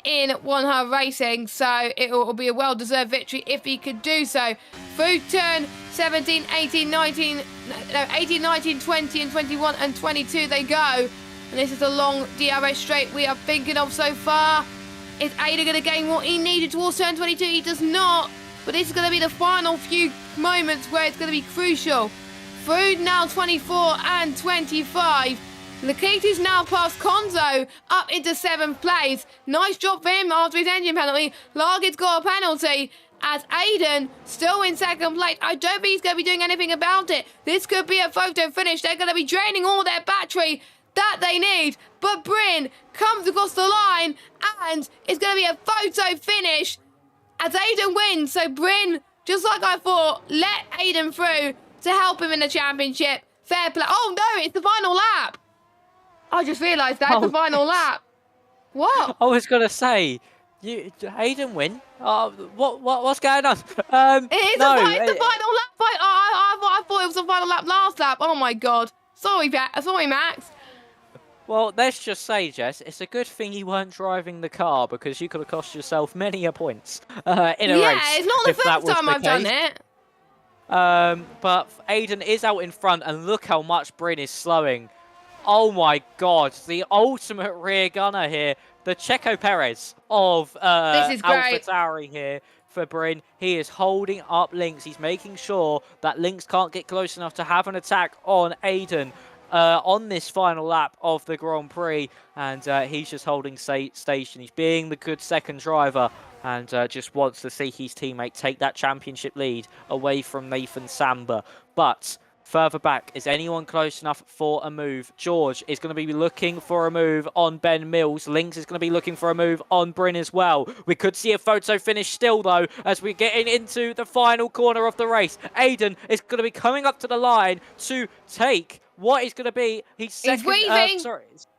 in One Hub Racing, so it will be a well-deserved victory if he could do so. Through turn 17, 18, 19, 20 and 21 and 22 they go. And this is a long DRS straight we are thinking of so far. Is Aiden going to gain what he needed towards turn 22? He does not. But this is going to be the final few moments where it's going to be crucial. Through now 24 and 25. Lakitu's now past Konzo up into 7th place. Nice job for him after his engine penalty. Largid's got a penalty as Aiden still in 2nd place. I don't think he's going to be doing anything about it. This could be a photo finish. They're going to be draining all their battery that they need. But Bryn comes across the line and it's going to be a photo finish as Aiden wins. So Bryn, just like I thought, let Aiden through to help him in the championship. Fair play. Oh no, it's the final lap. I just realised that's the final lap. What? I was gonna say, Aiden win. What's going on? It's the final lap. I thought it was the final lap last lap. Oh my god. Sorry, Max. Well, let's just say, Jess, it's a good thing you weren't driving the car because you could have cost yourself many a points in a race. Yeah, it's not the first time I've done it. But Aiden is out in front, and look how much Bryn is slowing. Oh my god, the ultimate rear gunner here. The Checo Perez of AlphaTauri here for Bryn. He is holding up Lynx. He's making sure that Lynx can't get close enough to have an attack on Aiden on this final lap of the Grand Prix. And he's just holding station. He's being the good second driver and just wants to see his teammate take that championship lead away from Nathan Samba. But further back, is anyone close enough for a move? George is going to be looking for a move on Ben Mills. Lynx is going to be looking for a move on Bryn as well. We could see a photo finish still, though, as we're getting into the final corner of the race. Aiden is going to be coming up to the line to take what is going to be his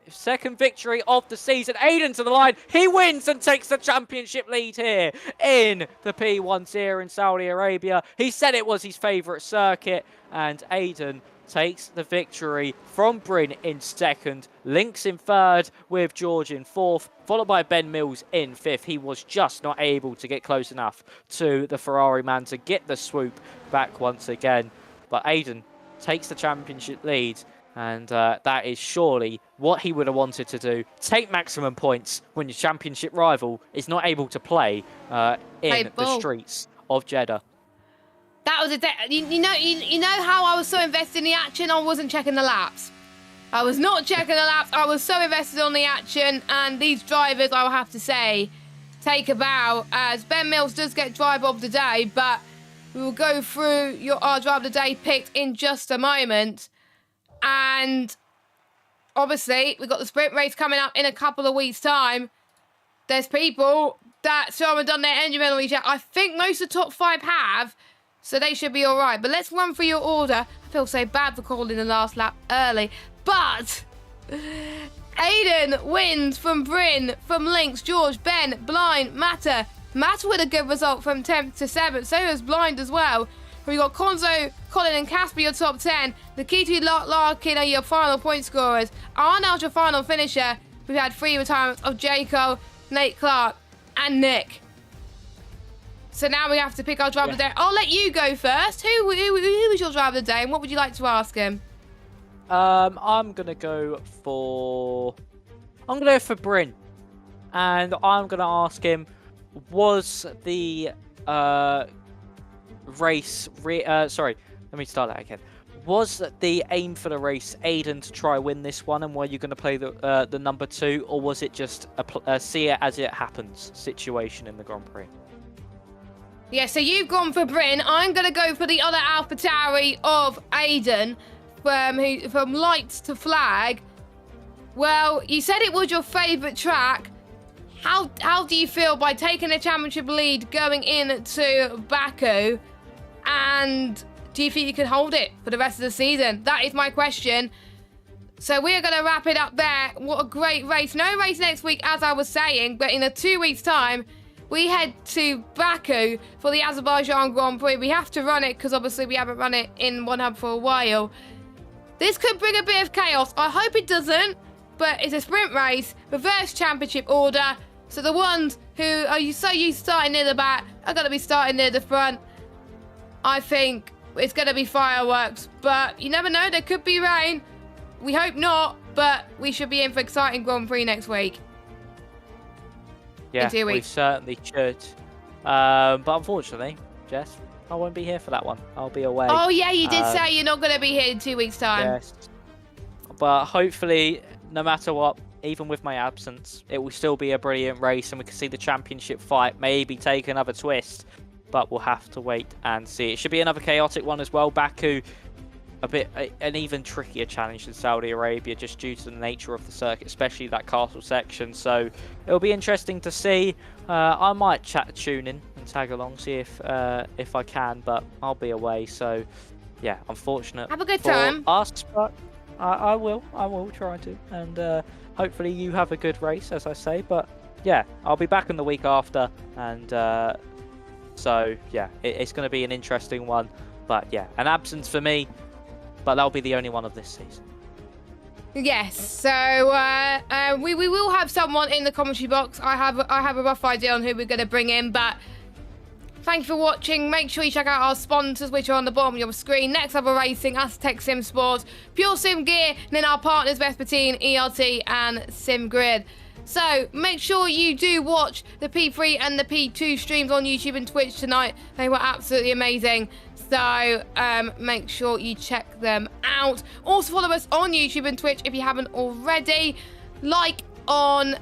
second victory of the season. Aiden to the line. He wins and takes the championship lead here in the P1 tier in Saudi Arabia. He said it was his favourite circuit, and Aiden takes the victory from Bryn in 2nd, Lynx in 3rd with George in 4th, followed by Ben Mills in 5th. He was just not able to get close enough to the Ferrari man to get the swoop back once again. But Aiden takes the championship lead, and that is surely what he would have wanted to do. Take maximum points when your championship rival is not able to play in the streets of Jeddah. That was you know how I was so invested in the action, I wasn't checking the laps. I was not checking the laps. I was so invested on the action, and these drivers, I will have to say, take a bow, as Ben Mills does get driver of the day, but we will go through our driver of the day picks in just a moment. And obviously, we've got the sprint race coming up in a couple of weeks' time. There's people that still haven't done their engine penalty yet. I think most of the top 5 have, so they should be all right. But let's run through your order. I feel so bad for calling the last lap early. But Aiden wins from Bryn, from Lynx, George, Ben, Blind, Matter. Matter with a good result from 10th to 7th. So does Blind as well. We got Konzo, Colin and Casper, your top 10. Lakitu, Larkin are your final point scorers. Arnold, your final finisher. We've had 3 retirements of Jaco, Nate Clark, and Nick. So now we have to pick our driver of the day. I'll let you go first. Who was your driver of the day, and what would you like to ask him? I'm gonna go for Bryn, and I'm gonna ask him: was the race? Sorry, let me start that again. Was the aim for the race Aiden to try win this one, and were you going to play the number 2, or was it just a see it as it happens situation in the Grand Prix? Yeah, so you've gone for Bryn. I'm going to go for the other AlphaTauri of Aiden, from lights to flag. Well, you said it was your favourite track. How do you feel by taking a championship lead going into Baku? And do you think you can hold it for the rest of the season? That is my question. So we're going to wrap it up there. What a great race. No race next week, as I was saying, but in a 2 weeks' time, we head to Baku for the Azerbaijan Grand Prix. We have to run it because obviously we haven't run it in One Hub for a while. This could bring a bit of chaos. I hope it doesn't, but it's a sprint race, reverse championship order. So the ones who are so used to starting near the back are going to be starting near the front. I think it's going to be fireworks, but you never know. There could be rain. We hope not, but we should be in for exciting Grand Prix next week. Yeah, in 2 we weeks. certainly should. But unfortunately, Jess, I won't be here for that one. I'll be away. Oh, yeah, you did say you're not going to be here in 2 weeks' time. Yes. But hopefully, no matter what, even with my absence, it will still be a brilliant race and we can see the championship fight maybe take another twist. But we'll have to wait and see. It should be another chaotic one as well. Baku, an even trickier challenge than Saudi Arabia just due to the nature of the circuit, especially that castle section. So it'll be interesting to see. I might tune in and tag along, see if I can, but I'll be away. So yeah, unfortunate. Have a good for time. us, but I will try to, and hopefully you have a good race, as I say. But yeah, I'll be back in the week after, and so yeah, it's going to be an interesting one. But yeah, an absence for me, but that'll be the only one of this season. Yes, so we will have someone in the commentary box. I have a rough idea on who we're going to bring in, but thank you for watching. Make sure you check out our sponsors, which are on the bottom of your screen. Next Level Racing, Aztec Sim Sports, Pure Sim Gear, and then our partners Vespertine, ERT, and SimGrid. So make sure you do watch the P3 and the P2 streams on YouTube and Twitch tonight. They were absolutely amazing. So make sure you check them out. Also follow us on YouTube and Twitch if you haven't already. Follow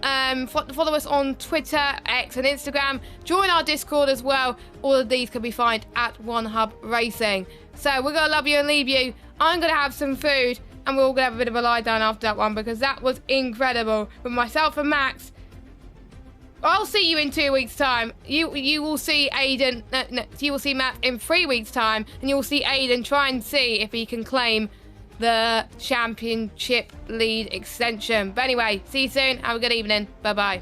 us on Twitter, X, and Instagram. Join our Discord as well. All of these can be found at One Hub Racing. So we're gonna love you and leave you. I'm gonna have some food, and we're all gonna have a bit of a lie down after that one because that was incredible. With myself and Max. I'll see you in 2 weeks' time. You will see Aiden. No, you will see Matt in 3 weeks' time, and you will see Aiden try and see if he can claim the championship lead extension. But anyway, see you soon. Have a good evening. Bye bye.